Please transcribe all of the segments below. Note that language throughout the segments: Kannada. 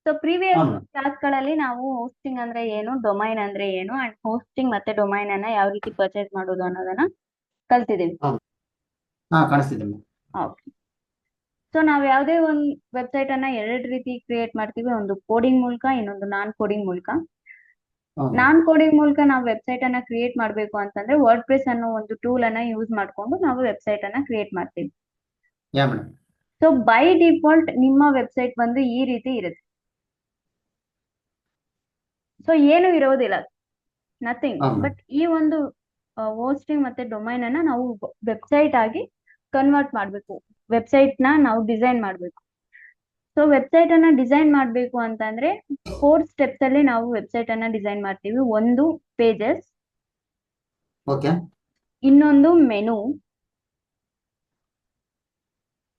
ಸೊ ಪ್ರೀವಿಯಸ್ ಹೌದು ಕ್ಲಾಸ್ಗಳಲ್ಲಿ ನಾವು ಹೋಸ್ಟಿಂಗ್ ಅಂದ್ರೆ ಏನು, ಡೊಮೈನ್ ಅಂದ್ರೆ ಏನು, ಅಂಡ್ ಹೋಸ್ಟಿಂಗ್ ಮತ್ತೆ ಡೊಮೈನ್ ಅನ್ನ ಯಾವ ರೀತಿ ಪರ್ಚೇಸ್ ಮಾಡೋದು ಅನ್ನೋದನ್ನ ಕಲ್ತಿದೀವಿ. ಹೌದು. ಹಾ ಕಾಣಿಸ್ತಿದೆ ಮೇಡಮ್. ಓಕೆ. ಸೊ ನಾವ್ ಯಾವುದೇ ಒಂದು ವೆಬ್ಸೈಟ್ ಅನ್ನ ಎರಡು ರೀತಿ ಕ್ರಿಯೇಟ್ ಮಾಡ್ತೀವಿ, ಒಂದು ಕೋಡಿಂಗ್ ಮೂಲಕ, ಇನ್ನೊಂದು ನಾನ್ ಕೋಡಿಂಗ್ ಮೂಲಕ. ಹೌದು ನಾನ್ ಕೋಡಿಂಗ್ ಮೂಲಕ ನಾವು ವೆಬ್ಸೈಟ್ ಅನ್ನ ಕ್ರಿಯೇಟ್ ಮಾಡ್ಬೇಕು ಅಂತಂದ್ರೆ ವರ್ಡ್ ಪ್ರೆಸ್ ಅನ್ನೋ ಒಂದು ಟೂಲ್ ಅನ್ನ ಯೂಸ್ ಮಾಡ್ಕೊಂಡು ನಾವು ವೆಬ್ಸೈಟ್ ಅನ್ನ ಕ್ರಿಯೇಟ್ ಮಾಡ್ತೀವಿ. ಯಾ ಮೇಡಮ್. ಸೊ ಬೈ ಡಿಫಾಲ್ಟ್ ನಿಮ್ಮ ವೆಬ್ಸೈಟ್ ಬಂದು ಈ ರೀತಿ ಇರುತ್ತೆ. ಸೊ ಏನು ಇರೋದಿಲ್ಲ, ನಥಿಂಗ್ ಹಾ ಮೇಡಮ್. ಬಟ್ ಈ ಒಂದು ಹೋಸ್ಟಿಂಗ್ ಮತ್ತೆ ಡೊಮೈನ್ ಅನ್ನ ನಾವು ವೆಬ್ಸೈಟ್ ಆಗಿ ಕನ್ವರ್ಟ್ ಮಾಡಬೇಕು, ವೆಬ್ಸೈಟ್ ನ ನಾವು ಡಿಸೈನ್ ಮಾಡಬೇಕು. ಸೊ ವೆಬ್ಸೈಟ್ ಅನ್ನ ಡಿಸೈನ್ ಮಾಡಬೇಕು ಅಂತಂದ್ರೆ 4 ಸ್ಟೆಪ್ಸ್ ಅಲ್ಲಿ ನಾವು ವೆಬ್ಸೈಟ್ ಅನ್ನ ಡಿಸೈನ್ ಮಾಡ್ತೀವಿ. ಒಂದು ಪೇಜಸ್, ಓಕೆ ಇನ್ನೊಂದು menu,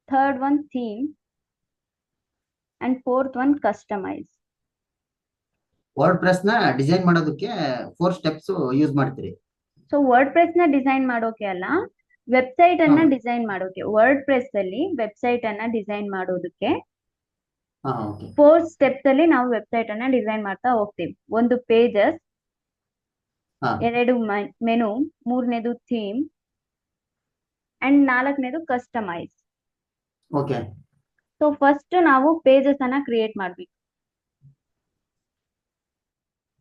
third one theme, and fourth one customise. Word press ನ ಡಿಸೈನ್ ಮಾಡೋದಕ್ಕೆ 4 ಸ್ಟೆಪ್ಸ್ ಯೂಸ್ ಮಾಡ್ತೀರಿ. ಸೊ ವರ್ಡ್ ಪ್ರೆಸ್ ನ ಡಿಸೈನ್ ಮಾಡೋಕೆ ಅಲ್ಲ, ವೆಬ್ಸೈಟ್ ಹಾ ಅನ್ನ ಮೇಡಮ್. ಡಿಸೈನ್ ಮಾಡೋಕೆ. ವರ್ಡ್ ಪ್ರೆಸ್ ಅಲ್ಲಿ ವೆಬ್ಸೈಟ್ ಅನ್ನ ಡಿಸೈನ್ ಮಾಡೋದಕ್ಕೆ ಹಾ ಓಕೆ. 4 ಸ್ಟೆಪ್ಸ್ ಅಲ್ಲಿ ನಾವು ವೆಬ್ಸೈಟ್ ಅನ್ನ ಡಿಸೈನ್ ಮಾಡ್ತಾ ಹೋಗ್ತೀವಿ. ಒಂದು ಪೇಜಸ್, ಹಾ ಎರಡು ಮೆನು, ಮೂರನೇದು ಥೀಮ್, ಅಂಡ್ ನಾಲ್ಕನೇದು ಕಸ್ಟಮೈಸ್. ಓಕೆ. ಸೊ ಫಸ್ಟ್ ನಾವು ಪೇಜಸ್ ಅನ್ನ ಕ್ರಿಯೇಟ್ ಮಾಡ್ಬೇಕು.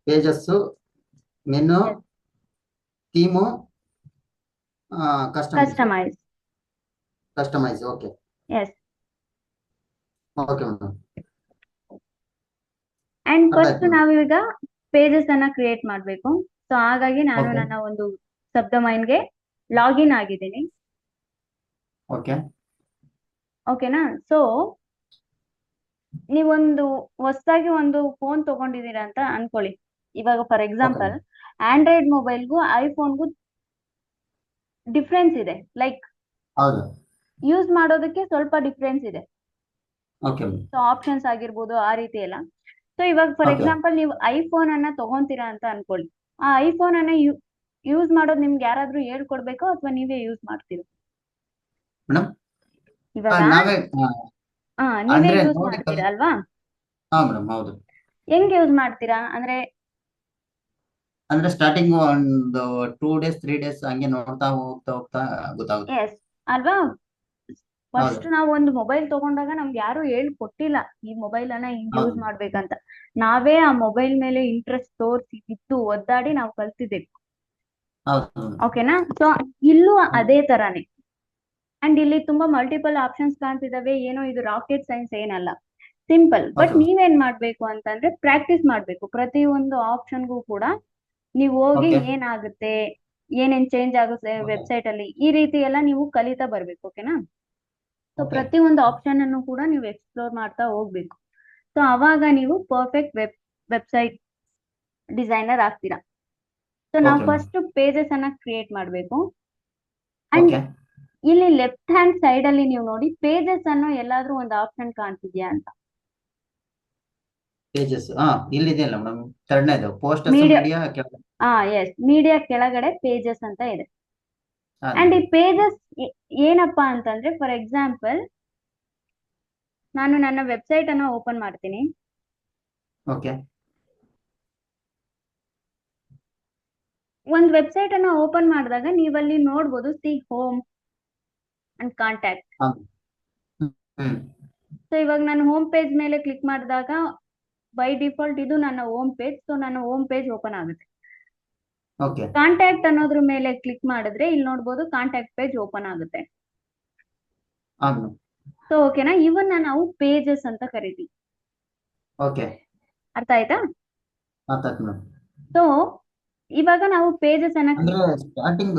Pages, menu, yes, theme, customize. Customize. Customize okay. Yes. Okay madam. And ಅರ್ಥ ಫಸ್ಟ್ ಆಯ್ತು ಮೇಡಮ್. ನಾವೀಗ ಪೇಜಸ್ ಅನ್ನ ಕ್ರಿಯೇಟ್ ಮಾಡ್ಬೇಕು. ಸೊ ಹಾಗಾಗಿ ನಾನು ಓಕೆ ನನ್ನ ಒಂದು ಸಬ್ಡೊಮೈನ್ಗೆ ಲಾಗಿನ್ ಆಗಿದ್ದೀನಿ. ಓಕೆ ಓಕೆನಾ? ಸೊ ನೀವೊಂದು ಹೊಸದಾಗಿ ಒಂದು ಫೋನ್ ತಗೊಂಡಿದ್ದೀರಾ ಅಂತ ಅನ್ಕೊಳ್ಳಿ. ಇವಾಗ for okay example madam. Android ಮೊಬೈಲ್ಗೂ ಐಫೋನ್ಗೂ ಡಿಫ್ರೆನ್ಸ್ ಇದೆ. ಲೈಕ್ ಹೌದು. ಯೂಸ್ ಮಾಡೋದಕ್ಕೆ ಸ್ವಲ್ಪ ಡಿಫ್ರೆನ್ಸ್ ಇದೆ. Okay madam. ಸೊ ಆಪ್ಷನ್ಸ್ ಆಗಿರ್ಬೋದು, ಆ ರೀತಿ ಎಲ್ಲ. ಸೊ ಇವಾಗ ಫಾರ್ ಓಕೆ ಎಕ್ಸಾಂಪಲ್ ನೀವು ಐಫೋನ್ ಅನ್ನ ತಗೊಂತೀರಾ ಅಂತ ಅನ್ಕೊಳ್ಳಿ. ಆ ಐಫೋನ್ ಅನ್ನ ಯೂಸ್ ಮಾಡೋದು ನಿಮ್ಗೆ ಯಾರಾದ್ರೂ ಹೇಳ್ಕೊಡ್ಬೇಕೋ ಅಥವಾ ನೀವೇ ಯೂಸ್ ಮಾಡ್ತೀರಾ? ಮೇಡಮ್ ಇವಾಗ ನಾವೇ ನೀವೇ ಅಂದ್ರೆ ಯೂಸ್ ನೋಡಿ ಮಾಡ್ತೀರಾ ಅಲ್ವಾ? ಹಾ ಮೇಡಮ್ ಹೌದು. ಹೆಂಗ್ ಯೂಸ್ ಮಾಡ್ತೀರಾ ಅಂದ್ರೆ? ಅಂದ್ರೆ ಸ್ಟಾರ್ಟಿಂಗ್ ಒಂದು 2 ಡೇಸ್ 3 ಡೇಸ್ ಹಂಗೆ ನೋಡ್ತಾ ಹೋಗ್ತಾ ಹೋಗ್ತಾ ಗೊತ್ತಾಗುತ್ತೆ. ಎಸ್, ಅಲ್ವಾ? ಹೌದು ಫಸ್ಟ್ ನಾವು ಒಂದು ಮೊಬೈಲ್ ತಗೊಂಡಾಗ ನಮ್ಗೆ ಯಾರು ಹೇಳ್ಕೊಟ್ಟಿಲ್ಲ ಈ ಮೊಬೈಲ್ ಅನ್ನ ಹಿಂಗ್ ಯೂಸ್ ಹೌದು ಮಾಡ್ಬೇಕಂತ. ನಾವೇ ಆ ಮೊಬೈಲ್ ಮೇಲೆ ಇಂಟ್ರೆಸ್ಟ್ ತೋರಿಸಿ ಬಿದ್ದು ಒದ್ದಾಡಿ ನಾವು ಕಲ್ತಿದ್ದೇವೆ. ಹೌದು ಓಕೆನಾ? ಸೊ ಇಲ್ಲೂ ಅದೇ ತರಾನೇ. ಅಂಡ್ ಇಲ್ಲಿ ತುಂಬಾ ಮಲ್ಟಿಪಲ್ ಆಪ್ಷನ್ಸ್ ಕಾಣ್ತಿದಾವೆ. ಏನೋ ಇದು ರಾಕೆಟ್ ಸೈನ್ಸ್ ಏನಲ್ಲ, ಸಿಂಪಲ್. ಬಟ್ ಓಕೆ ನೀವೇನ್ ಮಾಡ್ಬೇಕು ಅಂತಂದ್ರೆ ಪ್ರಾಕ್ಟೀಸ್ ಮಾಡ್ಬೇಕು. ಪ್ರತಿ ಒಂದು ಆಪ್ಷನ್ಗೂ ಕೂಡ ನೀವು ಹೋಗಿ ಓಕೆ ಏನಾಗುತ್ತೆ, ಏನೇನ್ ಚೇಂಜ್ ಆಗುತ್ತೆ ಓಕೆ ವೆಬ್ಸೈಟ್ ಅಲ್ಲಿ, ಈ ರೀತಿ ಎಲ್ಲ ನೀವು ಕಲಿತಾ ಬರ್ಬೇಕು. ಓಕೆನಾ? ಸೊ ಓಕೆ ಪ್ರತಿ ಒಂದು ಆಪ್ಷನ್ ಅನ್ನು ಕೂಡ ನೀವು ಎಕ್ಸ್ಪ್ಲೋರ್ ಮಾಡ್ತಾ ಹೋಗ್ಬೇಕು. ಸೊ ಅವಾಗ ನೀವು ಪರ್ಫೆಕ್ಟ್ ವೆಬ್ಸೈಟ್ ಡಿಸೈನರ್ ಆಗ್ತೀರಾ. ಸೊ ನಾವು ಓಕೆ ಮೇಡಮ್. ಫಸ್ಟ್ ಪೇಜಸ್ ಅನ್ನ ಕ್ರಿಯೇಟ್ ಮಾಡ್ಬೇಕು. ಅಂಡ್ ಓಕೆ ಇಲ್ಲಿ ಲೆಫ್ಟ್ ಹ್ಯಾಂಡ್ ಸೈಡ್ ಅಲ್ಲಿ ನೀವು ನೋಡಿ, ಪೇಜಸ್ ಅನ್ನೋ ಎಲ್ಲಾದ್ರೂ ಒಂದು ಆಪ್ಷನ್ ಕಾಣ್ತಿದ್ಯಾ ಅಂತ. ಪೇಜಸ್ ಇಲ್ಲಿದೆ ಅಲ್ಲ ಮೇಡಮ್, ಥರ್ಡ್ನೇದು posters media, media. Yes, media ಕೆಳಗಡೆ ಪೇಜಸ್ ಅಂತ ಇದೆ. ಅಂಡ್ ಈ ಅದೇ. ಪೇಜಸ್ ಏನಪ್ಪಾ ಅಂತಂದ್ರೆ, ಫಾರ್ ಎಕ್ಸಾಂಪಲ್ ನಾನು ನನ್ನ ವೆಬ್ಸೈಟ್ ಅನ್ನ ಓಪನ್ ಮಾಡ್ತೀನಿ. ಓಕೆ ಒಂದ್ ವೆಬ್ಸೈಟ್ ಅನ್ನ ಓಪನ್ ಮಾಡಿದಾಗ ನೀವಲ್ಲಿ ನೋಡ್ಬೋದು, ಸಿ ಹೋಮ್ ಅಂಡ್ ಕಾಂಟ್ಯಾಕ್ಟ್. ಹಾ ಹ್ಮ್ ಸೊ ಇವಾಗ ನಾನು ಹೋಮ್ ಪೇಜ್ ಮೇಲೆ ಕ್ಲಿಕ್ ಮಾಡಿದಾಗ ಬೈ ಡಿಫಾಲ್ಟ್ ಇದು ನನ್ನ ಹೋಮ್ ಪೇಜ್. ಸೊ ನನ್ನ ಹೋಮ್ ಪೇಜ್ ಓಪನ್ ಆಗುತ್ತೆ. ಓಕೆ ಕಾಂಟ್ಯಾಕ್ಟ್ ಅನ್ನೋದ್ರ ಮೇಲೆ ಕ್ಲಿಕ್ ಮಾಡಿದ್ರೆ ಇಲ್ಲಿ ನೋಡ್ಬೋದು ಕಾಂಟ್ಯಾಕ್ಟ್ ಪೇಜ್ ಓಪನ್ ಆಗುತ್ತೆ. ಹಾ ಮೇಡಮ್. ಸೊ ಓಕೆನಾ? ಇವನ್ನ ನಾವು ಪೇಜಸ್ ಅಂತ ಕರಿತೀವಿ. ಓಕೆ ಅರ್ಥ ಆಯ್ತಾ? ಅರ್ಥ ಆಯ್ತು ಮೇಡಮ್. ಸೊ ಇವಾಗ ನಾವು ಪೇಜಸ್ ಅನ್ನ ಅಂದ್ರೆ ಸ್ಟಾರ್ಟಿಂಗ್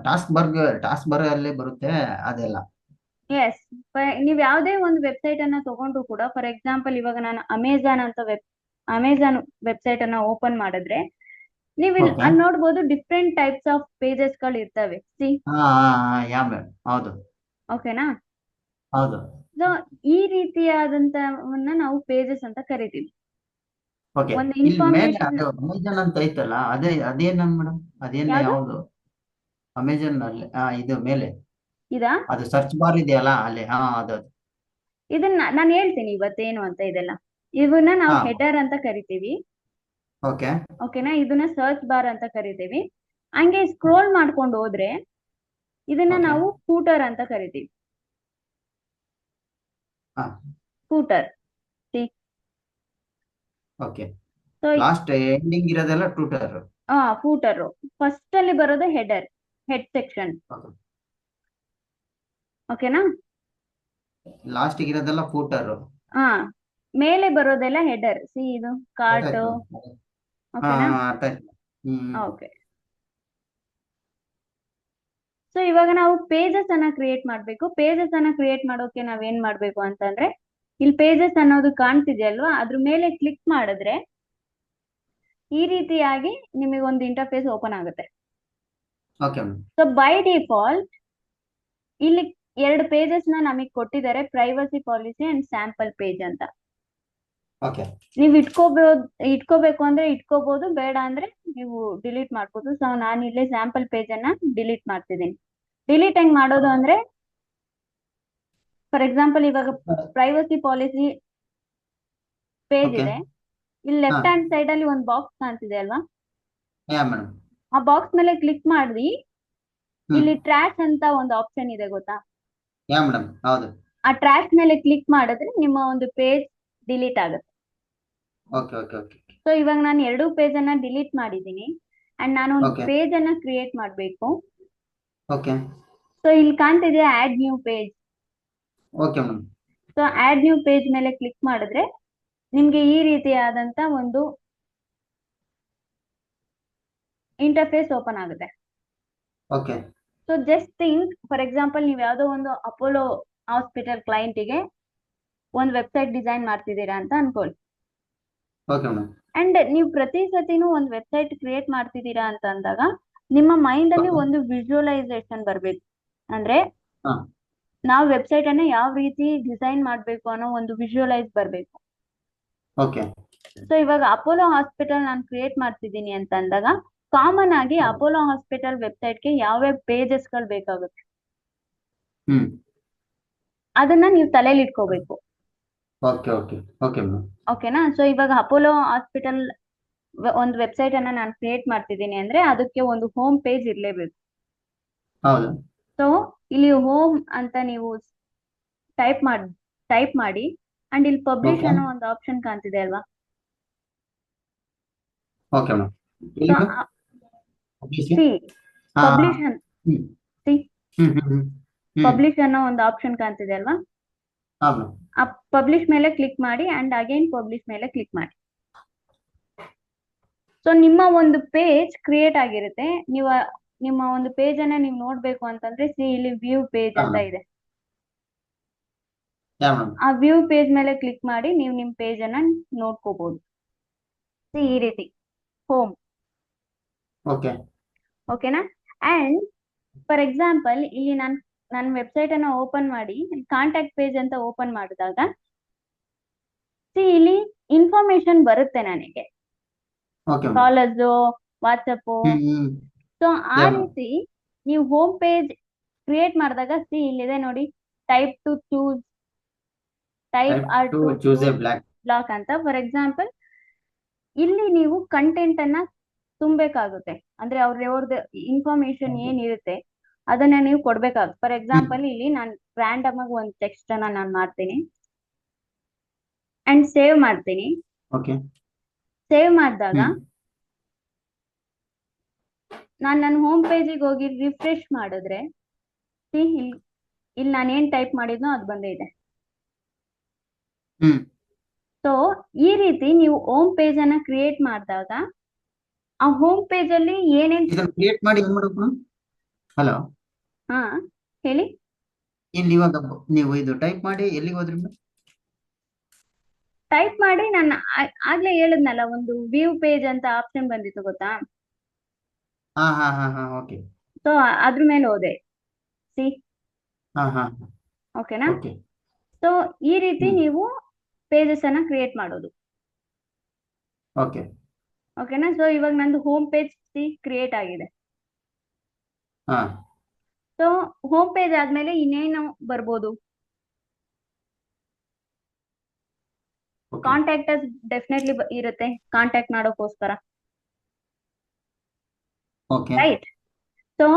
ಟಾಸ್ಕ್ ಬರ್ ಅಲ್ಲೇ ಬರುತ್ತೆ ಅದೆಲ್ಲ. ಎಸ್, ನೀವ್ ಯಾವ್ದೇ ಒಂದು ವೆಬ್ಸೈಟ್ ಅನ್ನ ತಗೊಂಡ್ರು ಕೂಡ, ಫಾರ್ ಎಕ್ಸಾಂಪಲ್ ಇವಾಗ ನಾನು ಅಮೆಜಾನ್ ವೆಬ್ಸೈಟ್ ಅನ್ನ ಓಪನ್ ಮಾಡಿದ್ರೆ ನೀವು ಇಲ್ಲಿ ಓಕೆ ಅಲ್ಲಿ ನೋಡ್ಬೋದು ಡಿಫ್ರೆಂಟ್ ಟೈಪ್ಸ್ ಆಫ್ ಪೇಜಸ್ ಗಳು ಇರ್ತವೆ. ಸಿ, ಹಾ ಯಾ ಮೇಡಮ್ ಹೌದು ಓಕೆನಾ? ಹೌದು. ಸೊ ಈ ರೀತಿಯಾದಂತವನ್ನ ನಾವು ಪೇಜಸ್ ಅಂತ ಕರಿತೀವಿ. ಓಕೆ ಒಂದು ಇಲ್ಲಿ ಮೇಲೆ ಇನ್ಫಾರ್ಮೇಶನ್. ಅದು ಅಮೆಜಾನ್ ಅಂತ ಐತಲ್ಲ ಅದೇನ ಮೇಡಮ್, ಅದೇನ ಯಾವ್ದು ಯಾವುದು ಅಮೆಜಾನ್ ಅಲ್ಲಿ ಇದು ಮೇಲೆ ಇದಾ? ಅದು ಸರ್ಚ್ ಬಾರ್ ಇದೆಯಲ್ಲ ಅಲ್ಲಿ ಅದು ಇದನ್ನ ನಾನು ಹೇಳ್ತೀನಿ ಇವತ್ತೇನು ಅಂತ ಇದೆಲ್ಲ. ಇವನ್ನ ನಾವು ಹಾ ಹೆಡರ್ ಅಂತ ಕರಿತೀವಿ. ಓಕೆ ಓಕೆನಾ, ಇದನ್ನ ಸರ್ಚ್ ಬಾರ್ ಅಂತ ಕರಿತೀವಿ. ಹಂಗೆ ಸ್ಕ್ರೋಲ್ ಮಾಡ್ಕೊಂಡು ಹೋದ್ರೆ ಇದನ್ನ ಓಕೆ ನಾವು ಫೂಟರ್ ಅಂತ ಕರಿತೀವಿ. ಹಾ footer. Okay so last ending ಇರೋದೆಲ್ಲ ಟ್ಯೂಟರ್. ಫೂಟರ್ ಫಸ್ಟ್ ಅಲ್ಲಿ ಬರೋದು ಹೆಡರ್, ಹೆಡ್ ಸೆಕ್ಷನ್. ಓಕೆನಾ. ಲಾಸ್ಟ್ ಇರೋದೆಲ್ಲ ಫೂಟರ್. ಹಾ, ಮೇಲೆ ಬರೋದೆಲ್ಲ ಹೆಡರ್. ಇದು ಕಾರ್ಟ್. ಗೊತ್ತಾಯ್ತು. ಹಾ ಓಕೆನಾ. ಅರ್ಥ ಆಯ್ತು. ಹ್ಮ್ ಓಕೆ. ಸೊ ಇವಾಗ ನಾವು ಪೇಜಸ್ ಅನ್ನ ಕ್ರಿಯೇಟ್ ಮಾಡ್ಬೇಕು. ಪೇಜಸ್ ಅನ್ನ ಕ್ರಿಯೇಟ್ ಮಾಡೋಕೆ ನಾವೇನ್ ಮಾಡ್ಬೇಕು ಅಂತಂದ್ರೆ, ಇಲ್ಲಿ ಪೇಜಸ್ ಅನ್ನೋದು ಕಾಣ್ತಿದೆಯಲ್ವಾ, ಅದ್ರ ಮೇಲೆ ಕ್ಲಿಕ್ ಮಾಡಿದ್ರೆ ಈ ರೀತಿಯಾಗಿ ನಿಮಗೆ ಒಂದು ಇಂಟರ್ಫೇಸ್ ಓಪನ್ ಆಗುತ್ತೆ. Okay madam. So by default ಇಲ್ಲಿ 2 ಪೇಜಸ್ ನ ನಮಗೆ ಕೊಟ್ಟಿದ್ದಾರೆ, privacy policy and sample page ಅಂತ. ಓಕೆ ನೀವು ಇಟ್ಕೋಬೇಕು ಅಂದ್ರೆ ಇಟ್ಕೋಬಹುದು, ಬೇಡ ಅಂದ್ರೆ ನೀವು ಡಿಲೀಟ್ ಮಾಡ್ಬೋದು. ಸೊ ನಾನು ಇಲ್ಲಿ ಸ್ಯಾಂಪಲ್ ಪೇಜ್ ಅನ್ನ ಡಿಲೀಟ್ ಮಾಡ್ತಿದ್ದೀನಿ. ಡಿಲೀಟ್ ಹೆಂಗ್ ಮಾಡೋದು ಅಂದ್ರೆ, ಫಾರ್ ಎಕ್ಸಾಂಪಲ್ ಇವಾಗ ಪ್ರೈವಸಿ ಪಾಲಿಸಿ ಪೇಜ್ ಓಕೆ ಇದೆ. ಇಲ್ಲಿ ಹಾ ಲೆಫ್ಟ್ ಹ್ಯಾಂಡ್ ಸೈಡ್ ಅಲ್ಲಿ ಒಂದು ಬಾಕ್ಸ್ ಕಾಣ್ತಿದೆ ಅಲ್ವಾ, ಯಾ ಮೇಡಮ್. ಆ ಬಾಕ್ಸ್ ಮೇಲೆ ಕ್ಲಿಕ್ ಮಾಡಿ ಹ್ಮ್ ಇಲ್ಲಿ ಟ್ರ್ಯಾಶ್ ಅಂತ ಒಂದು ಆಪ್ಷನ್ ಇದೆ, ಗೊತ್ತಾ? ಯಾ ಮೇಡಮ್ ಹೌದು. ಆ ಟ್ರ್ಯಾಶ್ ಮೇಲೆ ಕ್ಲಿಕ್ ಮಾಡಿದ್ರೆ ನಿಮ್ಮ ಒಂದು ಪೇಜ್ ಡಿಲೀಟ್ ಆಗುತ್ತೆ. ಓಕೆ ಓಕೆ ಓಕೆ ಸೊ ಇವಾಗ ನಾನು 2 ಪೇಜ್ ಅನ್ನ ಡಿಲೀಟ್ ಮಾಡಿದ್ದೀನಿ ಅಂಡ್ ನಾನು ಒಂದು ಓಕೆ ಪೇಜ್ ಅನ್ನ ಕ್ರಿಯೇಟ್ ಮಾಡಬೇಕು. ಓಕೆ ಸೊ ಇಲ್ಲಿ ಕಾಣ್ತಿದೆ add new page. Okay madam. So add new page ಮೇಲೆ ಕ್ಲಿಕ್ ಮಾಡಿದ್ರೆ ನಿಮ್ಗೆ ಈ ರೀತಿಯಾದಂತ ಒಂದು ಇಂಟರ್ಫೇಸ್ ಓಪನ್ ಆಗುತ್ತೆ. Okay so just think, for example ನೀವು ಯಾವುದೋ ಒಂದು ಅಪೋಲೋ ಹಾಸ್ಪಿಟಲ್ ಕ್ಲೈಂಟಿಗೆ ಒಂದು ವೆಬ್ಸೈಟ್ ಡಿಸೈನ್ ಮಾಡ್ತಿದ್ದೀರಾ ಅಂತ ಅನ್ಕೊಳ್ಳಿ. Okay madam. ಅಂಡ್ ನೀವು ಪ್ರತಿ ಸತಿನೂ ಒಂದು ವೆಬ್ಸೈಟ್ ಕ್ರಿಯೇಟ್ ಮಾಡ್ತಿದ್ದೀರಾ ಅಂತ ಅಂದಾಗ ನಿಮ್ಮ ಮೈಂಡ್ ಅಲ್ಲಿ ಓಕೆ ಒಂದು ವಿಜುವಲೈಸೇಷನ್ ಬರ್ಬೇಕು. ಅಂದ್ರೆ ಹಾ ನಾವು ವೆಬ್ಸೈಟ್ ಅನ್ನ ಯಾವ ರೀತಿ ಡಿಸೈನ್ ಮಾಡ್ಬೇಕು ಅನ್ನೋ ಒಂದು ವಿಜುವಲೈಸ್ ಬರ್ಬೇಕು. ಓಕೆ ಸೊ ಇವಾಗ ಅಪೋಲೋ ಹಾಸ್ಪಿಟಲ್ ನಾನು ಕ್ರಿಯೇಟ್ ಮಾಡ್ತಿದ್ದೀನಿ ಅಂತ ಅಂದಾಗ ಕಾಮನ್ ಆಗಿ ಅಪೋಲೋ ಹಾಸ್ಪಿಟಲ್ ವೆಬ್ಸೈಟ್ಗೆ ಯಾವ್ಯಾವ ಪೇಜಸ್ ಗಳು ಬೇಕಾಗುತ್ತೆ ಹ್ಮ್ ಅದನ್ನ ನೀವು ತಲೆಯಲ್ಲಿ ಇಟ್ಕೋಬೇಕು. Okay okay okay madam. ಓಕೆನಾ. ಸೊ ಇವಾಗ ಅಪೋಲೋ ಹಾಸ್ಪಿಟಲ್ ಒಂದು ವೆಬ್ಸೈಟ್ ಅನ್ನ ನಾನು ಕ್ರಿಯೇಟ್ ಮಾಡ್ತಿದ್ದೀನಿ ಅಂದ್ರೆ ಅದಕ್ಕೆ ಒಂದು ಹೋಮ್ ಪೇಜ್ ಇರ್ಲೇಬೇಕು. ಹೌದು. ಸೊ ಇಲ್ಲಿ ಹೋಮ್ ಅಂತ ನೀವು ಟೈಪ್ ಮಾಡಿ ಅಂಡ್ ಇಲ್ಲಿ ಪಬ್ಲಿಷ್ ಓಕೆ ಅನ್ನೋ ಒಂದು ಆಪ್ಷನ್ ಕಾಣ್ತಿದೆ ಅಲ್ವಾ. Okay madam. ಸೊ ಎಲ್ಲಿ ಮೇಡಮ್? ಪಬ್ಲಿಷಿಂಗ್. ಸಿ ಹಾ ಪಬ್ಲಿಷ್ ಹ್ಮ್ ಸಿ ಹ್ಮ್ ಹ್ಮ್ ಹ್ಮ್ ಹ್ಮ್ ಪಬ್ಲಿಷ್ ಅನ್ನೋ ಒಂದು ಆಪ್ಷನ್ ಕಾಣ್ತಿದೆ ಅಲ್ವಾ. ಹಾ ಮೇಡಮ್. ಆ ಪಬ್ಲಿಷ್ ಮೇಲೆ ಕ್ಲಿಕ್ ಮಾಡಿ ಅಂಡ್ ಅಗೈನ್ ಪಬ್ಲಿಷ್ ಮೇಲೆ ಕ್ಲಿಕ್ ಮಾಡಿ. ಸೊ ನಿಮ್ಮ ಒಂದು ಪೇಜ್ ಕ್ರಿಯೇಟ್ ಆಗಿರುತ್ತೆ. ನಿಮ್ಮ ಒಂದು ಪೇಜ್ ಅನ್ನ ನೀವು ನೋಡ್ಬೇಕು ಅಂತಂದ್ರೆ ಇಲ್ಲಿ ವ್ಯೂ ಪೇಜ್ ಹಾ ಅಂತ ಮೇಡಮ್. ಇದೆ. ಯಾ ಮೇಡಮ್. ಆ ವ್ಯೂ ಪೇಜ್ ಮೇಲೆ ಕ್ಲಿಕ್ ಮಾಡಿ ನೀವು ನಿಮ್ ಪೇಜ್ ಅನ್ನ ನೋಡ್ಕೋಬಹುದು. ಈ ರೀತಿ ಹೋಮ್. ಓಕೆ ಓಕೆನಾ. ಅಂಡ್ ಫಾರ್ ಎಕ್ಸಾಂಪಲ್ ಇಲ್ಲಿ ನನ್ನ ವೆಬ್ಸೈಟ್ ಅನ್ನ ಓಪನ್ ಮಾಡಿ ಕಾಂಟ್ಯಾಕ್ಟ್ ಪೇಜ್ ಅಂತ ಓಪನ್ ಮಾಡಿದಾಗ ಇಲ್ಲಿ ಇನ್ಫಾರ್ಮೇಶನ್ ಬರುತ್ತೆ ನನಗೆ, okay madam. Callers, WhatsApp. Hmm so ಆ ಯಾ ಮೇಡಮ್. ರೀತಿ ನೀವು ಹೋಮ್ ಪೇಜ್ ಕ್ರಿಯೇಟ್ ಮಾಡಿದಾಗ ಇಲ್ಲಿದೆ ನೋಡಿ, type to choose, type type or to to choose a block. Block ಅಂತ. ಫಾರ್ ಎಕ್ಸಾಂಪಲ್ ಇಲ್ಲಿ ನೀವು ಕಂಟೆಂಟ್ ಅನ್ನ ತುಂಬಬೇಕಾಗುತ್ತೆ. ಅಂದ್ರೆ ಅವ್ರದ್ದು ಇನ್ಫಾರ್ಮೇಶನ್ ಏನಿರುತ್ತೆ ಅದನ್ನ ನೀವು ಕೊಡ್ಬೇಕಾಗುತ್ತೆ. ಫಾರ್ ಎಕ್ಸಾಂಪಲ್ ಇಲ್ಲಿ ನಾನು ರ್ಯಾಂಡಮ್ ಆಗಿ ಒಂದು ಟೆಕ್ಸ್ಟ್ ಅನ್ನ ನಾನು ಮಾಡ್ತೀನಿ ಅಂಡ್ ಸೇವ್ ಮಾಡ್ತೀನಿ. ಓಕೆ ಸೇವ್ ಮಾಡಿದಾಗ ಹ್ಮ್ ನಾನು ನನ್ನ ಹೋಮ್ ಪೇಜಿಗೆ ಹೋಗಿ ರಿಫ್ರೆಶ್ ಮಾಡಿದ್ರೆ ಇಲ್ಲಿ ನಾನು ಏನ್ ಟೈಪ್ ಮಾಡಿದ್ನೋ ಅದು ಬಂದೇ ಇದೆ. ಹ್ಮ್ ಸೊ ಈ ರೀತಿ ನೀವು ಹೋಮ್ ಪೇಜ್ ಅನ್ನ ಕ್ರಿಯೇಟ್ ಮಾಡಿದಾಗ ಆ ಹೋಮ್ ಪೇಜ್ ಅಲ್ಲಿ ಏನೇನ್ ಇದನ್ನ ಕ್ರಿಯೇಟ್ ಮಾಡಿ ಏನ್ ಮಾಡ್ಬೇಕು ಮೇಡಮ್? ಹಲೋ, ಹಾ ಹೇಳಿ. ಇಲ್ಲಿ ಇವಾಗ ನೀವು ಇದು ಟೈಪ್ ಮಾಡಿ ಎಲ್ಲಿಗೆ ಹೋದ್ರಿ ಮೇಡಮ್? ಟೈಪ್ ಮಾಡಿ ನಾನು ಆಗ್ಲೇ ಹೇಳಿದ್ನಲ್ಲ, ಒಂದು ವ್ಯೂ ಪೇಜ್ ಅಂತ ಆಪ್ಷನ್ ಬಂದಿತ್ತು ಗೊತ್ತಾ. ಹಾ ಹಾ ಹಾ ಹಾ ಓಕೆ. ಸೊ ಅದ್ರ ಮೇಲೆ ಹೋದೆ. ಸಿ ಹಾ ಹಾ ಓಕೆನಾ. ಓಕೆ ಸೊ ಈ ರೀತಿ ಹ್ಮ್ ನೀವು ಪೇಜಸ್ ಅನ್ನ ಕ್ರಿಯೇಟ್ ಮಾಡೋದು. ಓಕೆ ಓಕೆನಾ. ಸೊ ಇವಾಗ ನಂದು ಹೋಮ್ ಪೇಜ್ ಕ್ರಿಯೇಟ್ ಆಗಿದೆ. ಹಾ ಸೊ ಹೋಮ್ ಪೇಜ್ ಆದ್ಮೇಲೆ ಇನ್ನೇನು ಬರ್ಬೋದು? ಓಕೆ ಕಾಂಟ್ಯಾಕ್ಟ್ ಅಸ್ ಡೆಫಿನೆಟ್ಲಿ ಇರುತ್ತೆ ಕಾಂಟ್ಯಾಕ್ಟ್ ಮಾಡೋಕ್ಕೋಸ್ಕರ, ಓಕೆ ರೈಟ್? ಸೊ